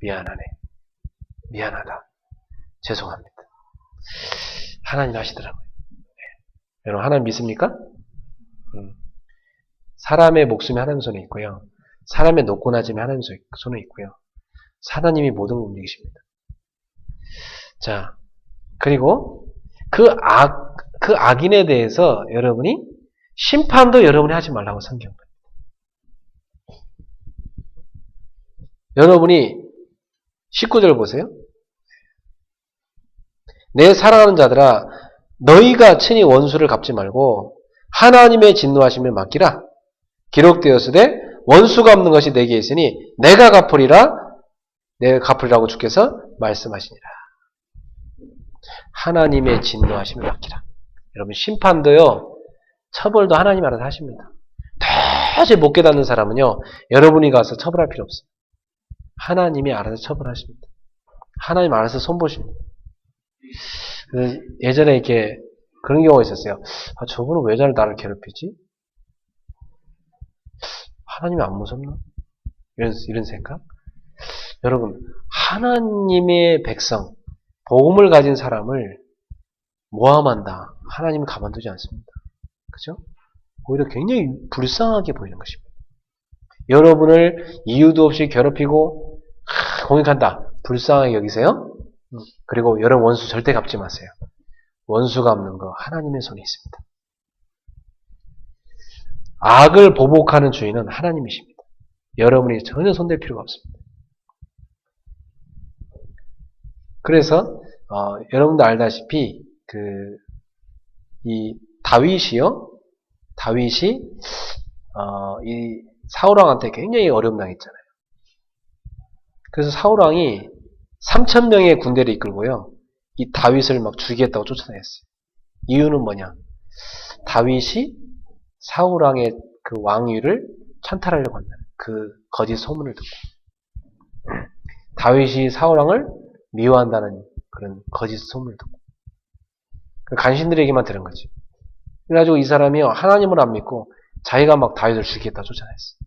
미안하네. 미안하다. 죄송합니다. 하나님 하시더라고요. 네. 여러분 하나님 믿습니까? 사람의 목숨이 하나님 손에 있고요. 사람의 노고나짐이 하나님 손에 있고요. 하나님이 모든 걸 움직이십니다. 자, 그리고 그 악인에 대해서 여러분이 심판도 여러분이 하지 말라고 성경은. 여러분이 19절 보세요. 내 사랑하는 자들아 너희가 친히 원수를 갚지 말고 하나님의 진노하심을 맡기라. 기록되었으되 원수가 없는 것이 내게 있으니 내가 갚으리라고 주께서 말씀하시니라. 하나님의 진노하심을 맡기라. 여러분 심판도요. 처벌도 하나님 알아서 하십니다. 도저히 못 깨닫는 사람은요. 여러분이 가서 처벌할 필요 없어요. 하나님이 알아서 처벌하십니다. 하나님 알아서 손보십니다. 예전에 이렇게 그런 경우가 있었어요. 저분은 왜 나를 괴롭히지? 하나님이 안 무섭나? 이런 생각? 여러분, 하나님의 백성, 복음을 가진 사람을 모함한다. 하나님은 가만두지 않습니다. 그죠? 오히려 굉장히 불쌍하게 보이는 것입니다. 여러분을 이유도 없이 괴롭히고 공격한다. 불쌍하게 여기세요. 그리고 여러분 원수 절대 갚지 마세요. 원수 갚는 거 하나님의 손에 있습니다. 악을 보복하는 주인은 하나님이십니다. 여러분이 전혀 손댈 필요가 없습니다. 그래서 여러분도 알다시피 이 다윗이 이 사울왕한테 굉장히 어려움 당했잖아요. 그래서 사울왕이 3,000명의 군대를 이끌고요. 이 다윗을 막 죽이겠다고 쫓아다녔어요. 이유는 뭐냐? 다윗이 사울왕의 그 왕위를 찬탈하려고 한다는 그 거짓 소문을 듣고 다윗이 사울왕을 미워한다는 그런 거짓 소문을 듣고 그 간신들에게만 들은 거지. 그래가지고 이 사람이 하나님을 안 믿고 자기가 막 다윗을 죽이겠다 쫓아냈어요.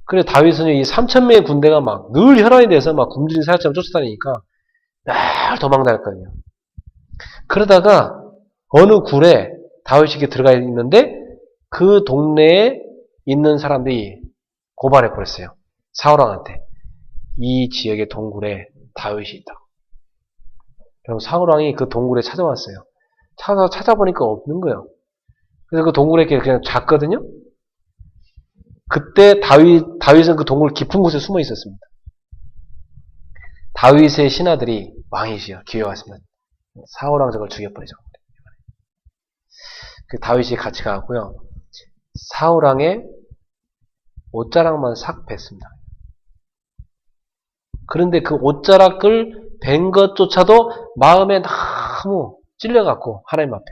그래 다윗은 이 3,000명의 군대가 막 늘 혈안이 돼서 막 굶주린 사람처럼 쫓아다니니까 늘 도망다녔거든요. 그러다가 어느 굴에 다윗이 이렇게 들어가 있는데 그 동네에 있는 사람들이 고발해버렸어요. 사울왕한테. 이 지역의 동굴에 다윗이 있다고. 그럼 사울왕이 그 동굴에 찾아왔어요. 찾아보니까 없는 거예요. 그래서 그 동굴에 그냥 잤거든요. 그때 다윗은 그 동굴 깊은 곳에 숨어 있었습니다. 다윗의 신하들이 왕이시여 기회가 왔습니다. 사울 왕 저걸 죽여버리죠. 그 다윗이 같이 가고요. 사울 왕의 옷자락만 싹 뱄습니다. 그런데 그 옷자락을 벤 것조차도 마음에 너무 찔려갖고 하나님 앞에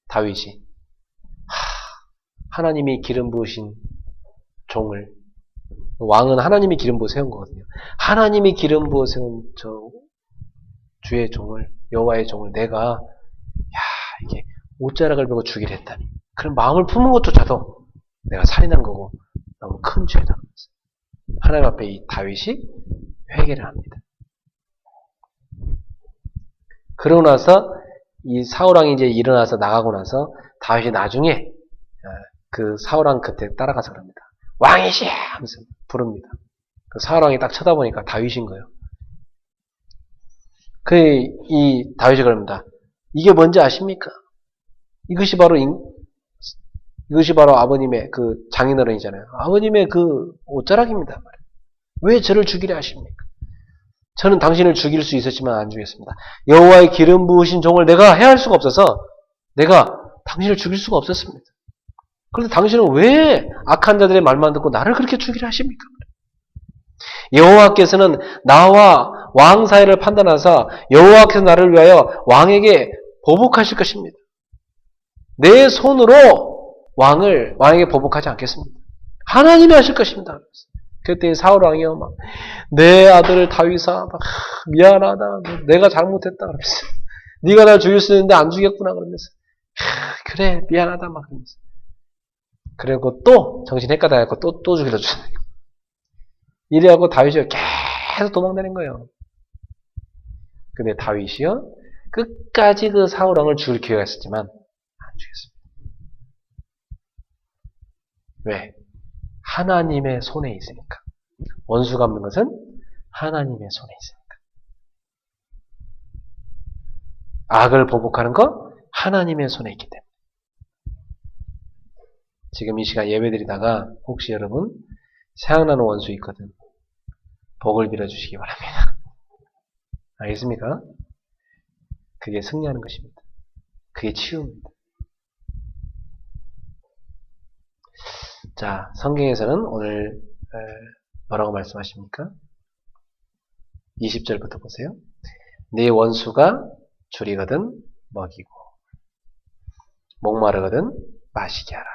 다윗이 하나님이 기름 부으신 종을, 왕은 하나님이 기름 부어 세운 거거든요. 하나님이 기름 부어 세운 저 주의 종을, 여호와의 종을 내가 이게 옷자락을 베고 죽이려 했다니, 그런 마음을 품은 것조차도 내가 살인한 거고 너무 큰 죄다. 하나님 앞에 이 다윗이 회개를 합니다. 그러고 나서 이 사울왕이 이제 일어나서 나가고 나서 다윗이 나중에 그 사울왕 곁에 따라가서 그럽니다. 왕이시여 하면서 부릅니다. 그 사울왕이 딱 쳐다보니까 다윗인 거예요. 이 다윗이 그럽니다. 이게 뭔지 아십니까? 이것이 바로 아버님의 그 장인어른이잖아요. 아버님의 그 옷자락입니다. 왜 저를 죽이려 하십니까? 저는 당신을 죽일 수 있었지만 안 죽였습니다. 여호와의 기름 부으신 종을 내가 해할 수가 없어서 내가 당신을 죽일 수가 없었습니다. 그런데 당신은 왜 악한 자들의 말만 듣고 나를 그렇게 죽이려 하십니까? 여호와께서는 나와 왕 사이를 판단하사 여호와께서 나를 위하여 왕에게 보복하실 것입니다. 내 손으로 왕에게 보복하지 않겠습니다. 하나님이 하실 것입니다. 그때 사울 왕이요, 막, 내 아들 다윗아, 미안하다, 내가 잘못했다, 그러면서. 네가 날 죽일 수 있는데 안 죽였구나, 그러면서. 그래, 미안하다, 막, 그러면서. 그리고 또, 정신 헷갈아갖고 또 죽이려 주잖아요. 이래갖고 다윗이 계속 도망다닌 거예요. 근데 다윗이요, 끝까지 그 사울 왕을 죽일 기회가 있었지만, 안 죽였습니다. 왜? 하나님의 손에 있으니까. 원수가 없는 것은 하나님의 손에 있으니까. 악을 보복하는 것 하나님의 손에 있기 때문에. 지금 이 시간 예배드리다가 혹시 여러분 생각나는 원수 있거든. 복을 빌어주시기 바랍니다. 알겠습니까? 그게 승리하는 것입니다. 그게 치유입니다. 자, 성경에서는 오늘 뭐라고 말씀하십니까? 20절부터 보세요. 네 원수가 줄이거든 먹이고 목마르거든 마시게 하라.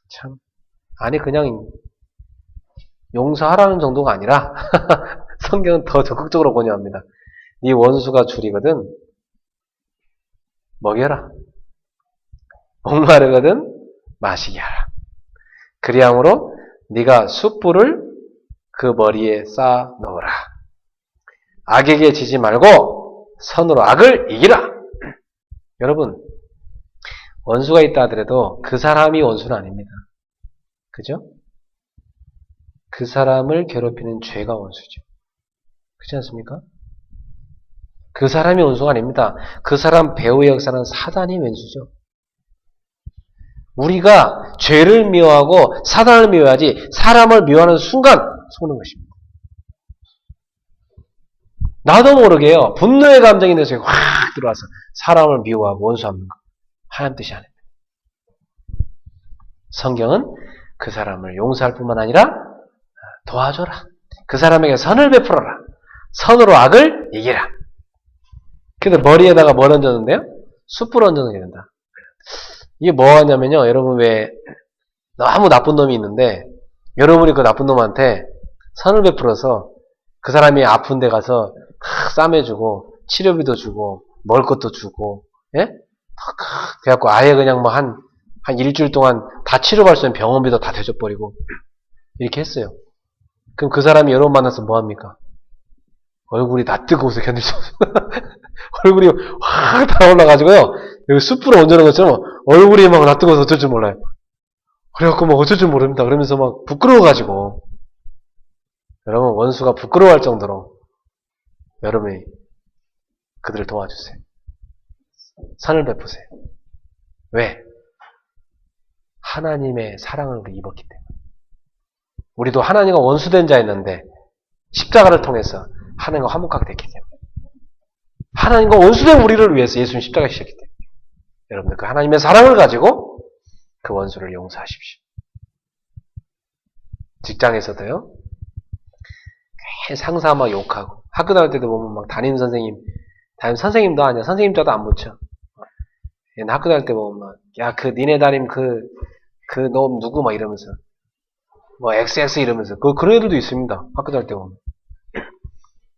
참, 아니 그냥 용서하라는 정도가 아니라 성경은 더 적극적으로 권유합니다. 네 원수가 줄이거든 먹여라. 목마르거든 마시게 하라. 그리함으로 네가 숯불을 그 머리에 쌓아 넣어라. 악에게 지지 말고 선으로 악을 이기라. 여러분, 원수가 있다 하더라도 그 사람이 원수는 아닙니다. 그죠? 그 사람을 괴롭히는 죄가 원수죠. 그렇지 않습니까? 그 사람이 원수가 아닙니다. 그 사람 배후의 역사는 사단이 원수죠. 우리가 죄를 미워하고 사단을 미워하지 사람을 미워하는 순간 속는 것입니다. 나도 모르게요. 분노의 감정이 내 속에 확 들어와서 사람을 미워하고 원수하는 거. 하나님 뜻이 아닙니다. 성경은 그 사람을 용서할 뿐만 아니라 도와줘라. 그 사람에게 선을 베풀어라. 선으로 악을 이기라. 근데 머리에다가 뭘 얹었는데요? 숯불 얹어놓게 된다. 이게 뭐 하냐면요. 여러분 왜 너무 나쁜 놈이 있는데 여러분이 그 나쁜 놈한테 선을 베풀어서 그 사람이 아픈 데 가서 싸매주고 치료비도 주고 먹을 것도 주고 예? 그래갖고 아예 그냥 뭐 한 일주일 동안 다 치료받을 수 있는 병원비도 다 대줘버리고 이렇게 했어요. 그럼 그 사람이 여러분 만나서 뭐 합니까? 얼굴이 다 뜨거워서 견딜 수 없어요. 얼굴이 확 달아올라가지고요. 여기 숯불을 얹어놓은 것처럼 얼굴이 막 다 뜨거워서 어쩔 줄 몰라요. 그래갖고 막 어쩔 줄 모릅니다. 그러면서 막 부끄러워가지고. 여러분, 원수가 부끄러워할 정도로 여러분이 그들을 도와주세요. 선을 베푸세요. 왜? 하나님의 사랑을 우리 입었기 때문에. 우리도 하나님과 원수된 자였는데 십자가를 통해서 하나님과 화목하게 됐기 때문에. 하나님과 원수된 우리를 위해서 예수님 십자가 지셨기 때문에. 여러분들 그 하나님의 사랑을 가지고 그 원수를 용서하십시오. 직장에서도요. 상사 막 욕하고 학교 다닐 때도 보면 막 담임 선생님도 아니야. 선생님자도 안 붙여. 학교 다닐 때 보면 막 야 그 니네 담임 그 너 누구 막 이러면서 뭐 XX 이러면서 그런 애들도 있습니다. 학교 다닐 때 보면.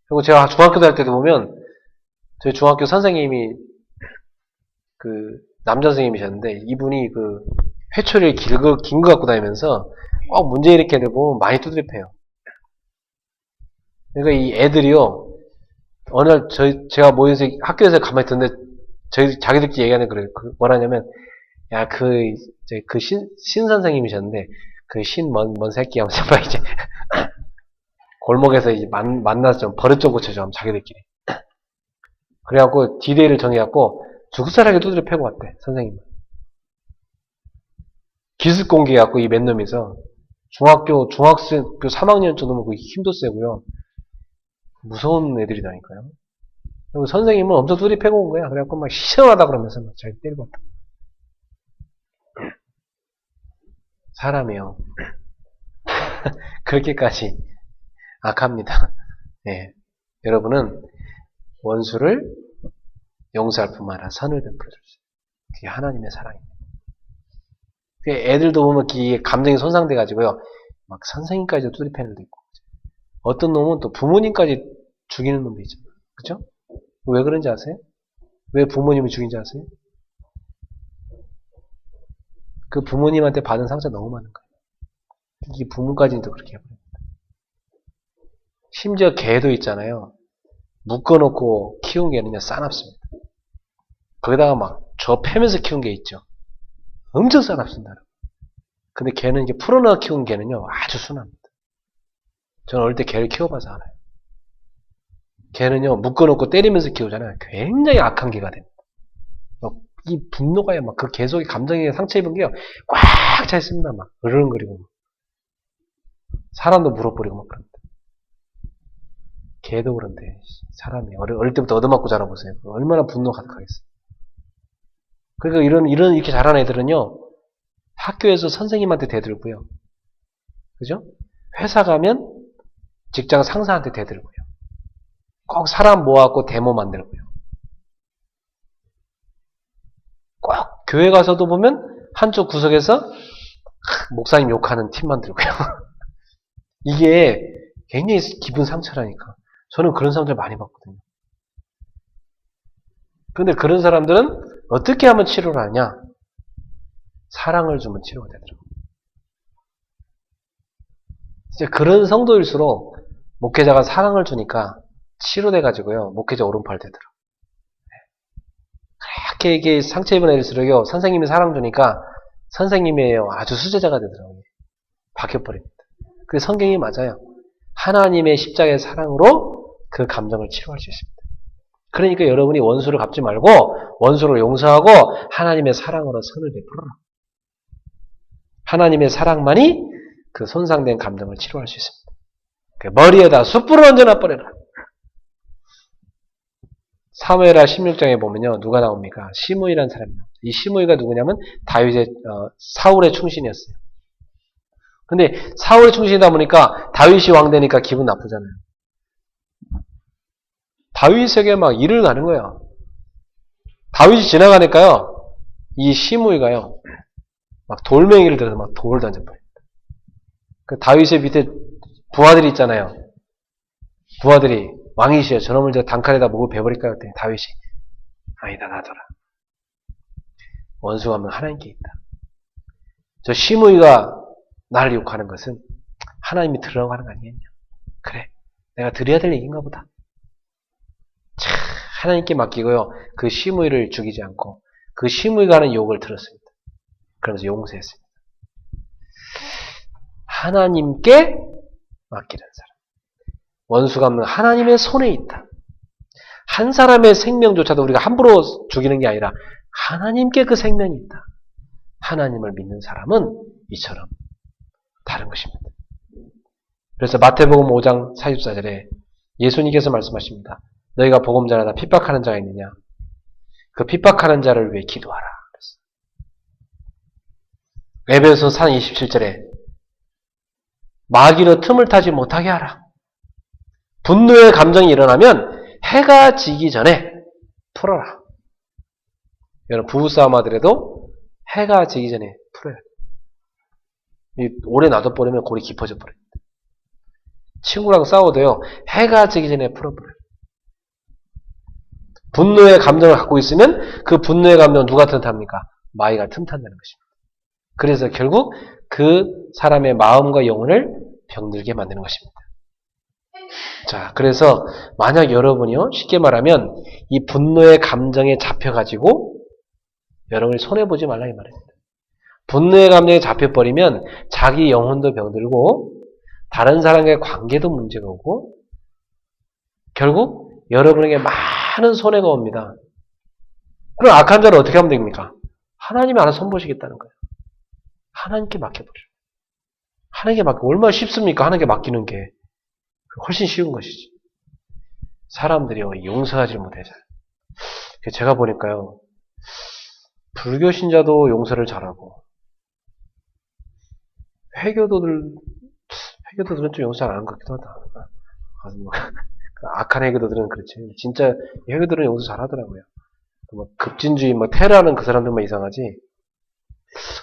그리고 제가 중학교 다닐 때도 보면 저희 중학교 선생님이 그 남자 선생님이셨는데 이분이 그 회초리를 긴 거 갖고 다니면서 문제 일으키는 애들 보면 많이 두드려 패요. 그러니까 이 애들이요 어느 날 제가 모여서 학교에서 가만히 듣는데 자기들끼리 얘기하는 그래요. 뭐라냐면 야 그 신 선생님이셨는데 그 신 뭔 새끼 하면서 막 이제 골목에서 이제 만나서 좀 버릇 좀 고쳐줘 하면 자기들끼리. 그래갖고 디데이를 정해갖고 죽살하게 두드려 패고 왔대 선생님. 기습 공개해갖고 이 맨 놈이서 중학생 그 3학년 정도면 그 힘도 세고요. 무서운 애들이라니까요. 그리고 선생님은 엄청 두드려 패고 온 거야. 그래갖고 막 시원하다 그러면서 막 자기 때리고 왔다. 사람이요. 그렇게까지 악합니다. 네. 여러분은 원수를 용서할 뿐만 아니라 선을 베풀어 줄 수 있어요. 그게 하나님의 사랑입니다. 애들도 보면 감정이 손상돼가지고요. 막 선생님까지 두드려 패는 놈도 있고. 어떤 놈은 또 부모님까지 죽이는 놈도 있잖아요. 그죠? 왜 그런지 아세요? 왜 부모님을 죽인지 아세요? 그 부모님한테 받은 상처 너무 많은 거예요. 이 부모까지도 그렇게 해버립니다. 심지어 개도 있잖아요. 묶어놓고 키운 개는요, 싸납습니다. 거기다가 막 저 패면서 키운 개 있죠. 엄청 싸납습니다. 근데 개는 이게 풀어놔 키운 개는요, 아주 순합니다. 저는 어릴 때 개를 키워봐서 알아요. 개는요, 묶어놓고 때리면서 키우잖아요. 굉장히 악한 개가 됩니다. 이 분노가 막 그 개 속에 감정에 상처 입은 게요, 꽉 차 있습니다. 막 으르렁거리고. 사람도 물어버리고 막 그럽니다. 개도 그런데, 사람이 어릴 때부터 얻어맞고 자라보세요. 얼마나 분노 가득하겠어요. 그러니까 이렇게 자란 애들은요, 학교에서 선생님한테 대들고요. 그죠? 회사 가면 직장 상사한테 대들고요. 꼭 사람 모아갖고 데모 만들고요. 꼭 교회 가서도 보면 한쪽 구석에서 목사님 욕하는 팀 만들고요. 이게 굉장히 기분 상처라니까. 저는 그런 사람들 많이 봤거든요. 그런데 그런 사람들은 어떻게 하면 치료를 하냐? 사랑을 주면 치료가 되더라고요. 이제 그런 성도일수록 목회자가 사랑을 주니까 치료돼가지고요. 목회자 오른팔 되더라고요. 그렇게 이게 상처 입은 애일수록요. 선생님이 사랑 주니까 선생님이에요. 아주 수제자가 되더라고요. 바뀌어버립니다. 그 성경이 맞아요. 하나님의 십자가의 사랑으로 그 감정을 치료할 수 있습니다. 그러니까 여러분이 원수를 갚지 말고 원수를 용서하고 하나님의 사랑으로 선을 베풀어라. 하나님의 사랑만이 그 손상된 감정을 치료할 수 있습니다. 그 머리에다 숯불을 얹어놔 버려라. 사무엘하 16장에 보면요. 누가 나옵니까? 시므이라는 사람이 나옵니다. 이 시므이가 누구냐면 사울의 충신이었어요. 근데 사울의 충신이다 보니까 다윗이 왕 되니까 기분 나쁘잖아요. 다윗에게 막 일을 가는 거예요. 다윗이 지나가니까요. 이 시므이가요. 막 돌멩이를 들어서 막 돌을 던져버립니다. 그 다윗의 밑에 부하들이 있잖아요. 부하들이 왕이시여 저놈을 저 단칼에다 목을 베버릴까 했더니 다윗이 아니다 놔둬라. 원수가 하면 하나님께 있다. 저 시므이가 나를 욕하는 것은 하나님이 들으라고 하는 거 아니겠냐. 그래 내가 드려야 될 얘기인가 보다. 참 하나님께 맡기고요. 그 시므이를 죽이지 않고 그 시므이가 하는 욕을 들었습니다. 그러면서 용서했습니다. 하나님께 맡기는 사람. 원수가 없는 하나님의 손에 있다. 한 사람의 생명조차도 우리가 함부로 죽이는 게 아니라 하나님께 그 생명이 있다. 하나님을 믿는 사람은 이처럼 다른 것입니다. 그래서 마태복음 5장 44절에 예수님께서 말씀하십니다. 너희가 복음 전하다 핍박하는 자가 있느냐? 그 핍박하는 자를 위해 기도하라. 에베소 4장 27절에 마귀로 틈을 타지 못하게 하라. 분노의 감정이 일어나면 해가 지기 전에 풀어라. 여러분 부부싸움 하더라도 해가 지기 전에 풀어야 돼. 오래 놔둬버리면 골이 깊어져 버려요. 친구랑 싸워도요. 해가 지기 전에 풀어버려요. 분노의 감정을 갖고 있으면 그 분노의 감정은 누가 틈탑니까? 마귀가 틈탄다는 것입니다. 그래서 결국 그 사람의 마음과 영혼을 병들게 만드는 것입니다. 자, 그래서 만약 여러분이요, 쉽게 말하면 이 분노의 감정에 잡혀가지고 여러분이 손해보지 말라 이 말입니다. 분노의 감정에 잡혀버리면 자기 영혼도 병들고 다른 사람과의 관계도 문제가 오고 결국 여러분에게 많은 손해가 옵니다. 그럼 악한 자를 어떻게 하면 됩니까? 하나님이 알아서 손보시겠다는 거예요. 하나님께 맡겨버려요. 하나님께 맡기고 얼마나 쉽습니까? 하나님께 맡기는 게 훨씬 쉬운 것이지. 사람들이요 용서하지 못해서. 제가 보니까요 불교 신자도 용서를 잘하고 회교도들은 좀 용서 안 하는 것 같기도 하다. 악한 회교도들은 그렇지. 진짜 회교도들은 용서 잘하더라고요. 뭐 급진주의, 뭐 테러하는 그 사람들만 이상하지.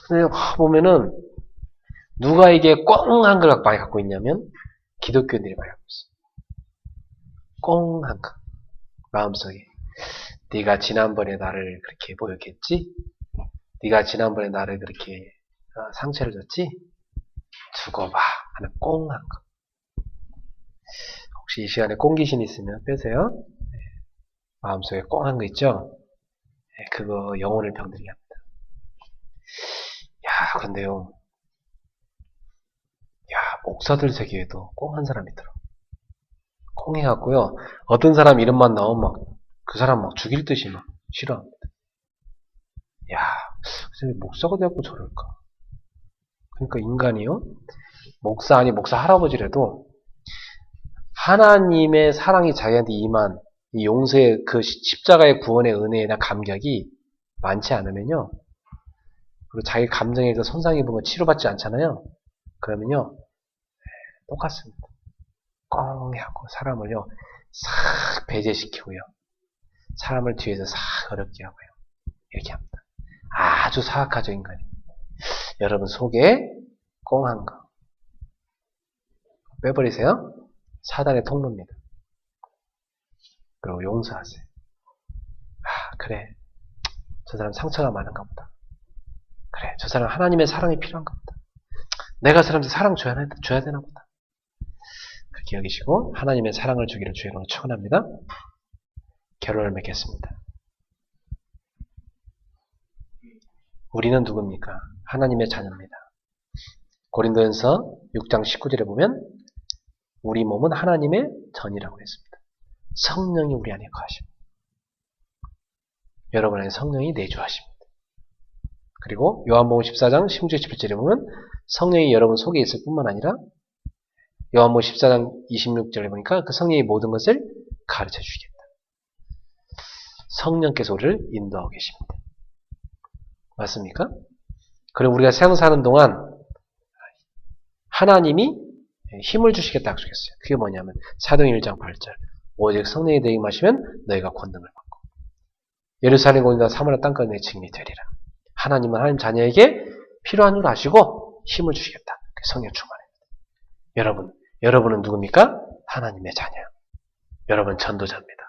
근데 보면은 누가 이게 꽁한 걸 많이 갖고 있냐면 기독교인들이 많이 갖고 있어. 꽁한 거 마음속에. 네가 지난번에 나를 그렇게 보였겠지? 네가 지난번에 나를 그렇게 상처를 줬지? 두고 봐 하는 꽁한 거. 혹시 이 시간에 꽁귀신 있으면 빼세요. 네. 마음속에 꽁한 거 있죠? 네, 그거 영혼을 병들게 합니다. 야, 근데요. 야, 목사들 세계에도 꽁한 사람이 있더라. 꽁해갖고요. 어떤 사람 이름만 나오면 그 사람 막 죽일 듯이 막 싫어합니다. 야, 목사가 돼갖고 저럴까? 그러니까 인간이요. 목사 아니 목사 할아버지라도 하나님의 사랑이 자기한테 임한 이 용서의 그 십자가의 구원의 은혜나 감격이 많지 않으면요. 그리고 자기 감정에서 손상 입은 거 치료받지 않잖아요. 그러면요. 똑같습니다. 꽁하고 사람을요. 싹 배제시키고요. 사람을 뒤에서 싹 어렵게 하고요. 이렇게 합니다. 아주 사악하죠, 인간이. 여러분 속에 꽁한 거 빼버리세요. 사단의 통로입니다. 그리고 용서하세요. 아, 그래. 저 사람 상처가 많은가 보다. 그래. 저 사람 하나님의 사랑이 필요한가 보다. 내가 사람한테 사랑 줘야 되나 보다. 그렇게 여기시고 하나님의 사랑을 주기를 주의 이름으로 축원합니다. 결론을 맺겠습니다. 우리는 누굽니까? 하나님의 자녀입니다. 고린도전서 6장 19절에 보면 우리 몸은 하나님의 전이라고 했습니다. 성령이 우리 안에 거하십니다. 여러분 안에 성령이 내주하십니다. 그리고 요한복음 14장 16절 17절에 보면 성령이 여러분 속에 있을 뿐만 아니라 요한복음 14장 26절에 보니까 그 성령이 모든 것을 가르쳐 주시겠다. 성령께서 우리를 인도하고 계십니다. 맞습니까? 그리고 우리가 세상 사는 동안 하나님이 힘을 주시겠다 약속했어요. 그게 뭐냐면 사도행 1장 8절 오직 성령이 너희에게 임하시면 너희가 권능을 받고 예루살렘 공인과 사마리아 땅까지 내 증인이 되리라. 하나님은 하나님 자녀에게 필요한 줄 아시고 힘을 주시겠다. 성령 충만입니다. 여러분은 누굽니까? 하나님의 자녀. 여러분 전도자입니다.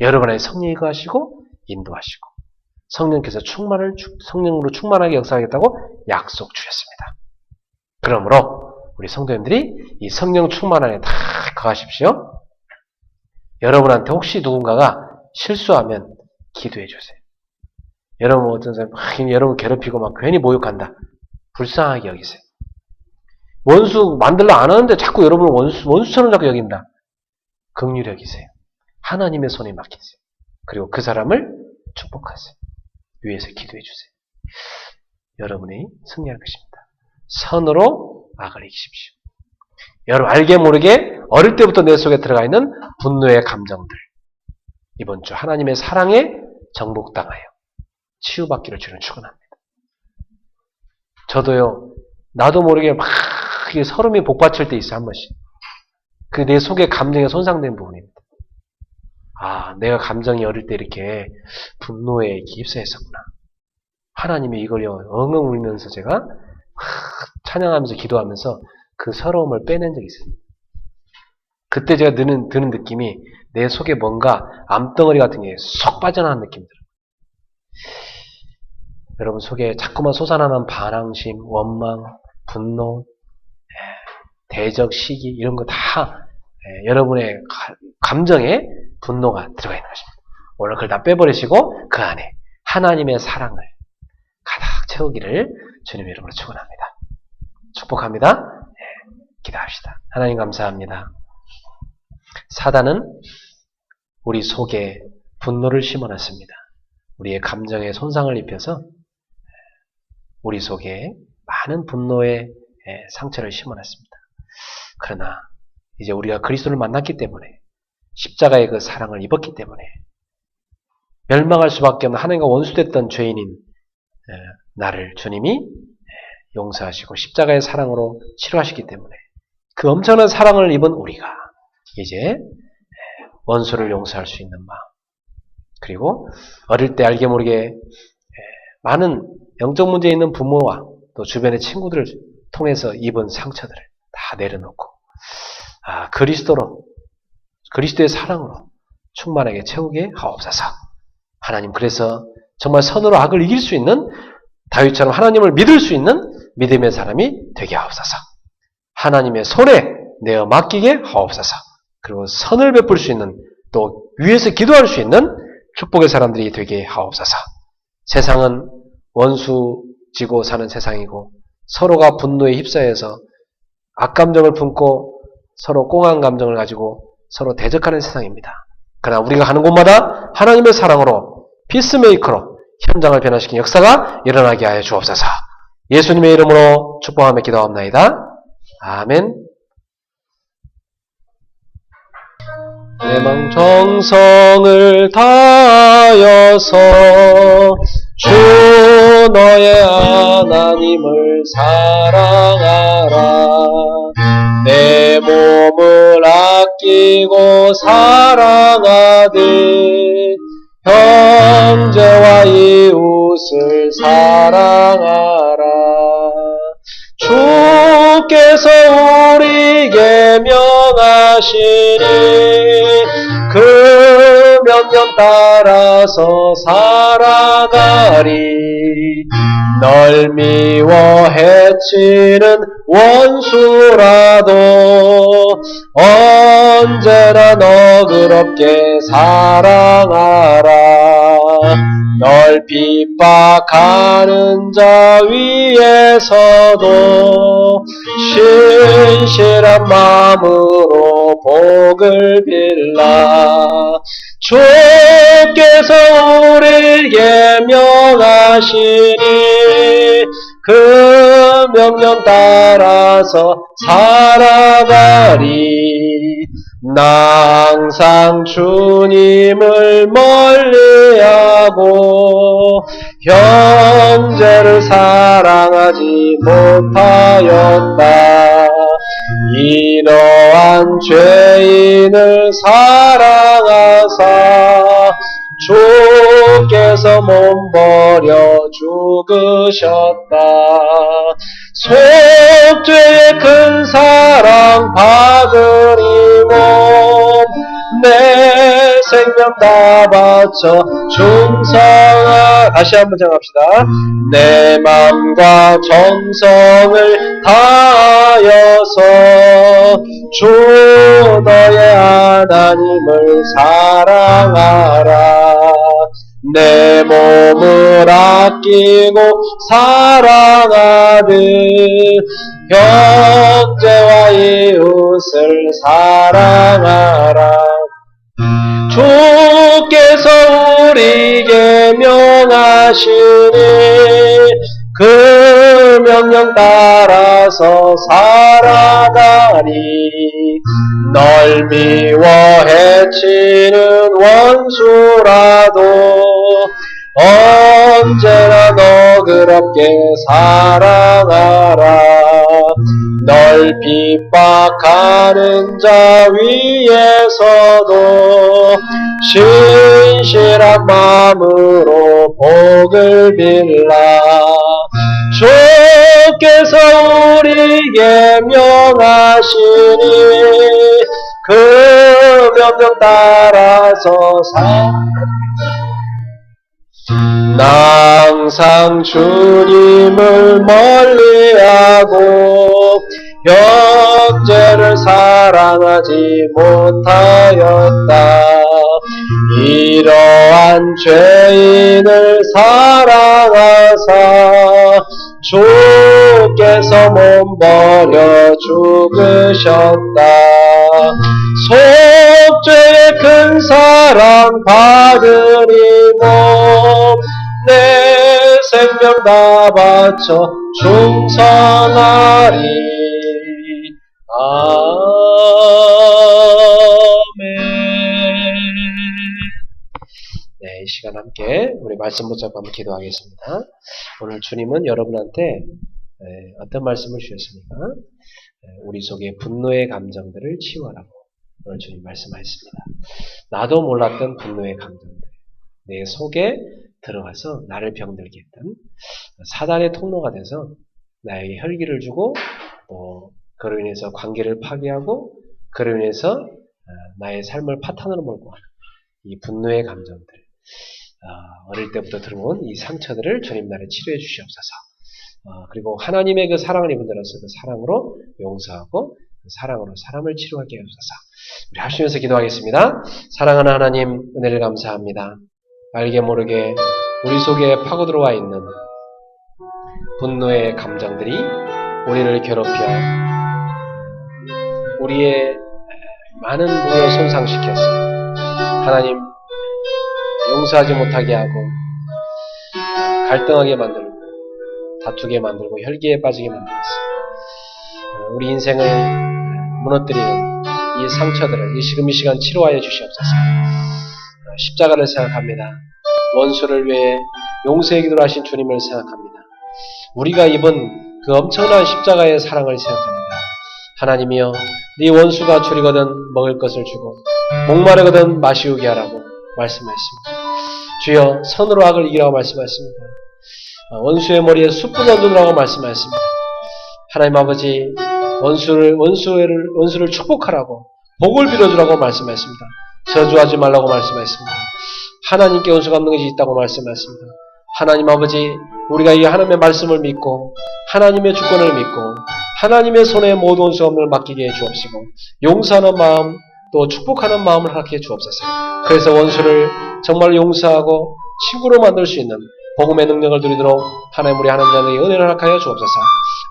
여러분 안에 성령이 거하시고 인도하시고 성령께서 성령으로 충만하게 역사하겠다고 약속 주셨습니다. 그러므로 우리 성도님들이 이 성령 충만 안에 다 거하십시오. 여러분한테 혹시 누군가가 실수하면 기도해 주세요. 여러분 어떤 사람 여러분 괴롭히고 막 괜히 모욕한다. 불쌍하게 여기세요. 원수 만들려 안 하는데 자꾸 여러분을 원수처럼 자꾸 여긴다. 긍휼히 여기세요. 하나님의 손에 맡기세요. 그리고 그 사람을 축복하세요. 위에서 기도해 주세요. 여러분이 승리할 것입니다. 선으로 악을 이기십시오. 여러분 알게 모르게 어릴 때부터 내 속에 들어가 있는 분노의 감정들, 이번 주 하나님의 사랑에 정복당하여 치유받기를 주는 축원합니다. 저도요, 나도 모르게 막 서름이 복받칠 때 있어요, 한 번씩. 그 내 속에 감정에 손상된 부분입니다. 아, 내가 감정이 어릴 때 이렇게 분노에 휩싸였었구나. 하나님이 이걸요, 엉엉 울면서 제가 찬양하면서 기도하면서 그 서러움을 빼낸 적이 있습니다. 그때 제가 드는 느낌이 내 속에 뭔가 암덩어리 같은 게 쏙 빠져나간 느낌이 들어요. 여러분 속에 자꾸만 솟아나는 반항심, 원망, 분노, 대적, 시기 이런 거 다 여러분의 감정에 분노가 들어가 있는 것입니다. 오늘 그걸 다 빼버리시고 그 안에 하나님의 사랑을 가득 채우기를 주님의 이름으로 축원합니다. 축복합니다. 기도합시다. 하나님 감사합니다. 사단은 우리 속에 분노를 심어놨습니다. 우리의 감정에 손상을 입혀서 우리 속에 많은 분노의 상처를 심어놨습니다. 그러나 이제 우리가 그리스도를 만났기 때문에 십자가의 그 사랑을 입었기 때문에 멸망할 수밖에 없는 하나님과 원수됐던 죄인인 나를 주님이 용서하시고 십자가의 사랑으로 치료하시기 때문에 그 엄청난 사랑을 입은 우리가 이제 원수를 용서할 수 있는 마음, 그리고 어릴 때 알게 모르게 많은 영적 문제에 있는 부모와 또 주변의 친구들을 통해서 입은 상처들을 다 내려놓고 그리스도의 사랑으로 충만하게 채우게 하옵소서. 하나님, 그래서 정말 선으로 악을 이길 수 있는 다윗처럼 하나님을 믿을 수 있는 믿음의 사람이 되게 하옵소서. 하나님의 손에 내어 맡기게 하옵소서. 그리고 선을 베풀 수 있는, 또 위에서 기도할 수 있는 축복의 사람들이 되게 하옵소서. 세상은 원수 지고 사는 세상이고 서로가 분노에 휩싸여서 악감정을 품고 서로 꽁한 감정을 가지고 서로 대적하는 세상입니다. 그러나 우리가 가는 곳마다 하나님의 사랑으로 피스메이커로 현장을 변화시킨 역사가 일어나게 하여 주옵소서. 예수님의 이름으로 축복하며 기도합나이다. 아멘. 내 맘 정성을 다하여서 주 너의 하나님을 사랑하라. 내 몸을 아끼고 사랑하되 형제와 이웃을 사랑하라. 주께서 우리에게 명하시니 그 명령 따라서 살아가리. 널 미워 해치는 원수라도 언제나 너그럽게 사랑하라. 널 핍박하는 자 위에서도 신실한 마음으로 복을 빌라. 주께서 우리에게 명하시니 그 명령 따라서 살아가리. 나 항상 주님을 멀리하고 형제를 사랑하지 못하였다. 이러한 죄인을 사랑하사 주께서 몸버려 죽으셨다. 속죄의 큰 사랑 받으리고 내 생명 다 바쳐 충성하. 다시 한번 정합시다. 내 맘과 정성을 다하여서 주 너의 하나님을 사랑하라. 내 몸을 아끼고 사랑하듯 형제와 이웃을 사랑하라. 주께서 우리에게 명하시니 그 명령 따라서 살아가리. 널 미워 해치는 원수라도 언제나 너그럽게 사랑하라. 널 핍박하는 자 위에서도 신실한 마음으로 복을 빌라. 주께서 우리에게 명하시니 그 명령 따라서 항상 주님을 멀리하고 형제를 사랑하지 못하였다. 이러한 죄인을 사랑하사 주께서 몸 버려 죽으셨다. 속죄의 큰 사랑 받으리고 내 생명 다 바쳐 충성하리. 아멘. 네, 이 시간 함께 우리 말씀 붙잡고 한번 기도하겠습니다. 오늘 주님은 여러분한테 어떤 말씀을 주셨습니까? 우리 속에 분노의 감정들을 치유하라고 오늘 주님 말씀하셨습니다. 나도 몰랐던 분노의 감정들, 내 속에 들어가서 나를 병들게 했던 사단의 통로가 돼서 나에게 혈기를 주고 또 그로 인해서 관계를 파괴하고 그로 인해서 나의 삶을 파탄으로 몰고 가는 이 분노의 감정들, 어릴 때부터 들어온 이 상처들을 주님 나를 치료해 주시옵소서. 그리고 하나님의 그 사랑을 입은 자로서 그 사랑으로 용서하고 그 사랑으로 사람을 치료하게 하옵소서. 우리 합심해서 기도하겠습니다. 사랑하는 하나님, 은혜를 감사합니다. 알게 모르게 우리 속에 파고 들어와 있는 분노의 감정들이 우리를 괴롭혀 우리의 많은 부분을 손상시켰습니다. 하나님, 용서하지 못하게 하고 갈등하게 만들고 다투게 만들고 혈기에 빠지게 만들었습니다. 우리 인생을 무너뜨리는 이 상처들을 지금 이 시간 치료하여 주시옵소서. 십자가를 생각합니다. 원수를 위해 용서의 기도를 하신 주님을 생각합니다. 우리가 입은 그 엄청난 십자가의 사랑을 생각합니다. 하나님이여, 네 원수가 줄이거든 먹을 것을 주고 목마르거든 마시우게 하라고 말씀하셨습니다. 주여, 선으로 악을 이기라고 말씀하셨습니다. 원수의 머리에 숯불을 얹으라고 말씀하셨습니다. 하나님 아버지, 원수를 축복하라고 복을 빌어주라고 말씀하셨습니다. 저주하지 말라고 말씀하셨습니다. 하나님께 원수가 없는 것이 있다고 말씀하셨습니다. 하나님 아버지, 우리가 이 하나님의 말씀을 믿고 하나님의 주권을 믿고 하나님의 손에 모든 원수가 없는 걸 맡기게 해 주옵시고 용서하는 마음 또 축복하는 마음을 허락해 주옵소서. 그래서 원수를 정말 용서하고 친구로 만들 수 있는 복음의 능력을 누리도록 하나님 우리 하나님 자녀에게 은혜를 허락하여 주옵소서.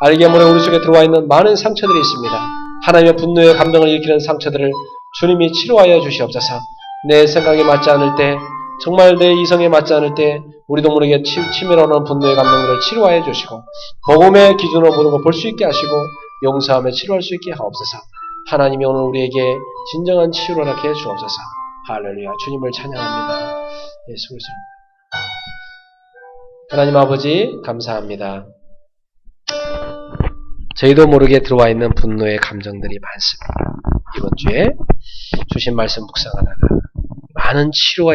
알게 모르게 우리 속에 들어와 있는 많은 상처들이 있습니다. 하나님의 분노의 감정을 일으키는 상처들을 주님이 치료하여 주시옵소서. 내 생각에 맞지 않을 때, 정말 내 이성에 맞지 않을 때 우리도 모르게 치밀어오는 분노의 감정들을 치료하여 주시고 복음의 기준으로 모든 걸 볼 수 있게 하시고 용서하며 치료할 수 있게 하옵소서. 하나님이 오늘 우리에게 진정한 치유를 하게 주옵소서. 할렐루야. 주님을 찬양합니다. 예수 그리스도. 하나님 아버지, 감사합니다. 저희도 모르게 들어와 있는 분노의 감정들이 많습니다. 이번 주에 주신 말씀 묵상하다가 많은 치유가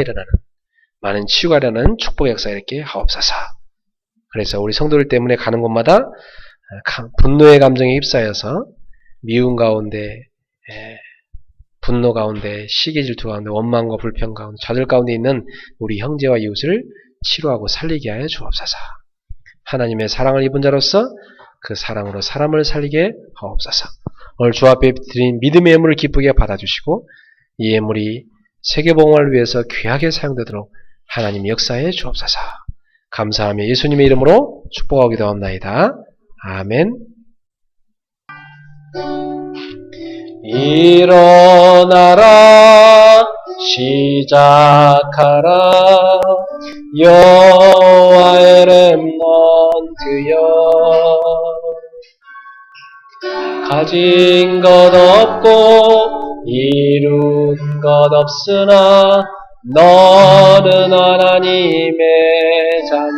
일어나는 축복의 역사 이렇게 하옵소서. 그래서 우리 성도들 때문에 가는 곳마다 분노의 감정에 휩싸여서 미움 가운데, 분노 가운데, 시기 질투 가운데, 원망과 불평 가운데, 좌절 가운데 있는 우리 형제와 이웃을 치료하고 살리게 하여 주옵소서. 하나님의 사랑을 입은 자로서 그 사랑으로 사람을 살리게 하옵소서. 오늘 주 앞에 드린 믿음의 예물을 기쁘게 받아주시고 이 예물이 세계복음을 위해서 귀하게 사용되도록 하나님 역사해 주옵소서. 감사하며 예수님의 이름으로 축복하고 기도합나이다. 아멘. 일어나라 시작하라 여호와의 렘넌트 드여 가진 것 없고 이룬 것 없으나 너는 하나님의 자녀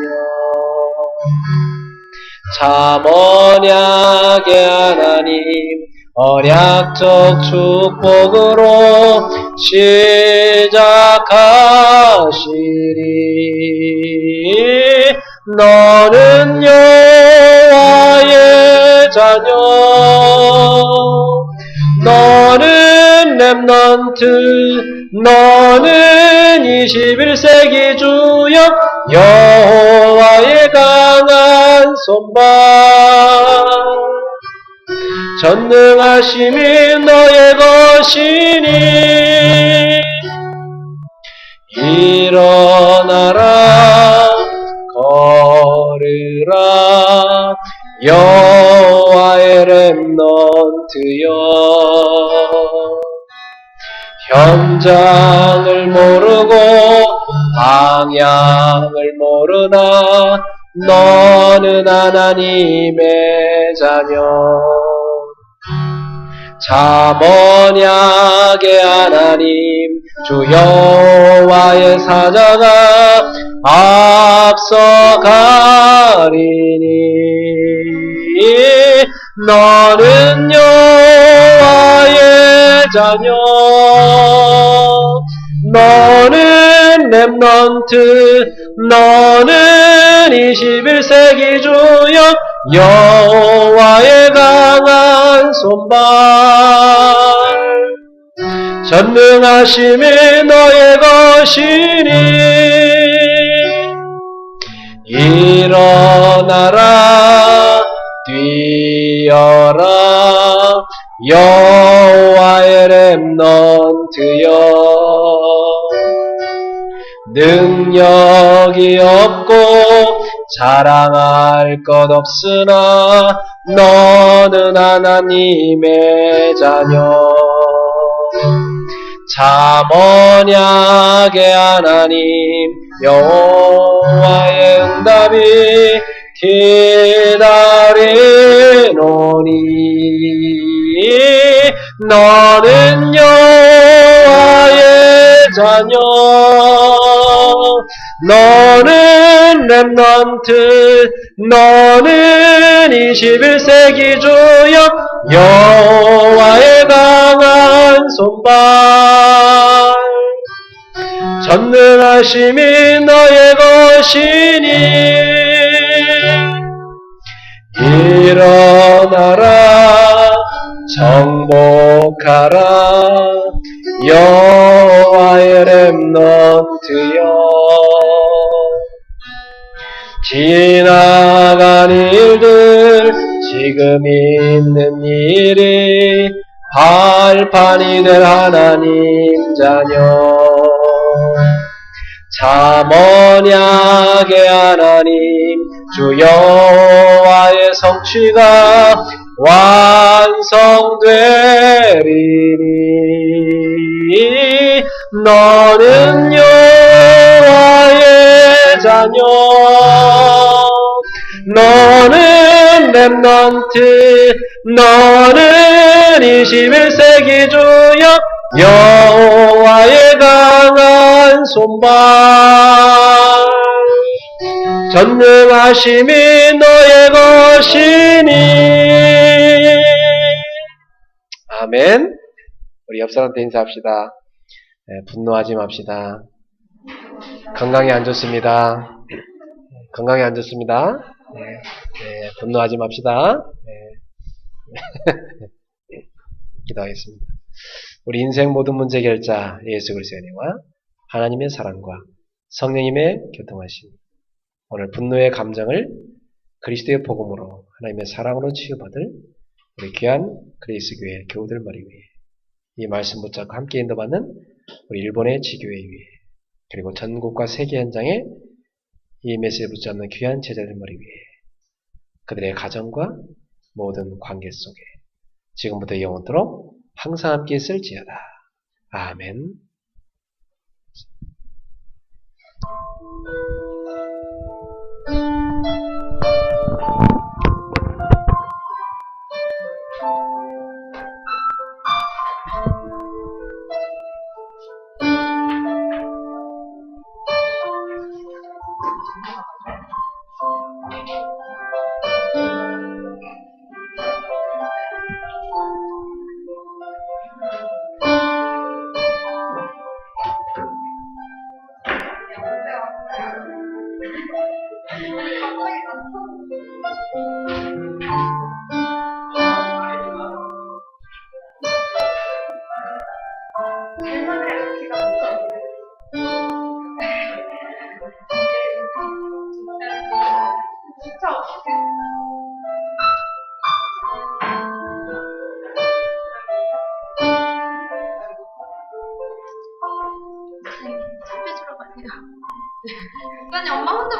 참 언약의 하나님 언약적 축복으로 시작하시리 너는 여호와의 자녀 너는 렘넌트 너는 21세기 주역 여호와의 강한 손발 전능하심이 너의 것이니 일어나라 걸으라 여호와의 렘넌트여 현장을 모르고 방향을 모르나 너는 하나님의 자녀 참 언약의 하나님 주 여호와의 사자가 앞서가리니 너는 여호와의 자녀 너는 렘넌트 너는 21세기 주역 여호와의 강한 손발 전능하심이 너의 것이니 일어나라 뛰어라 여호와의 렘넌트여 능력이 없고 자랑할 것 없으나 너는 하나님의 자녀 참 언약의 하나님 여호와의 응답이 기다리노니 너는 여호와의 자녀 너는 렘넌트 너는 21세기 주역 여호와의 강한 손발 전능하심이 너의 것이니 일어나라 정복하라 여호와의 렘넌트여 지나간 일들 지금 있는 일이 발판이 될 하나님 자녀 참 언약의 하나님 주 여호와의 성취가 완성되리니 너는 여호와의 자녀 너는 렘넌트 너는 21세기 주역 여호와의 강한 손발 전능하심이 너의 것이니 아멘. 우리 옆 사람한테 인사합시다. 네, 분노하지 맙시다. 건강에 안 좋습니다. 건강에 안 좋습니다. 네, 분노하지 맙시다. 네. 기도하겠습니다. 우리 인생 모든 문제 결자 예수 그리스도의 은혜와 하나님의 사랑과 성령님의 교통하심 오늘 분노의 감정을 그리스도의 복음으로 하나님의 사랑으로 치유받을 우리 귀한 그리스 교회 교우들 머리 위에 이 말씀 붙잡고 함께 인도받는 우리 일본의 지교회 위에 그리고 전국과 세계 현장에 이 메시지를 붙잡는 귀한 제자들 머리 위에 그들의 가정과 모든 관계 속에 지금부터 영원토록 항상 함께 있을지어다. 아멘. 아니 엄마 혼자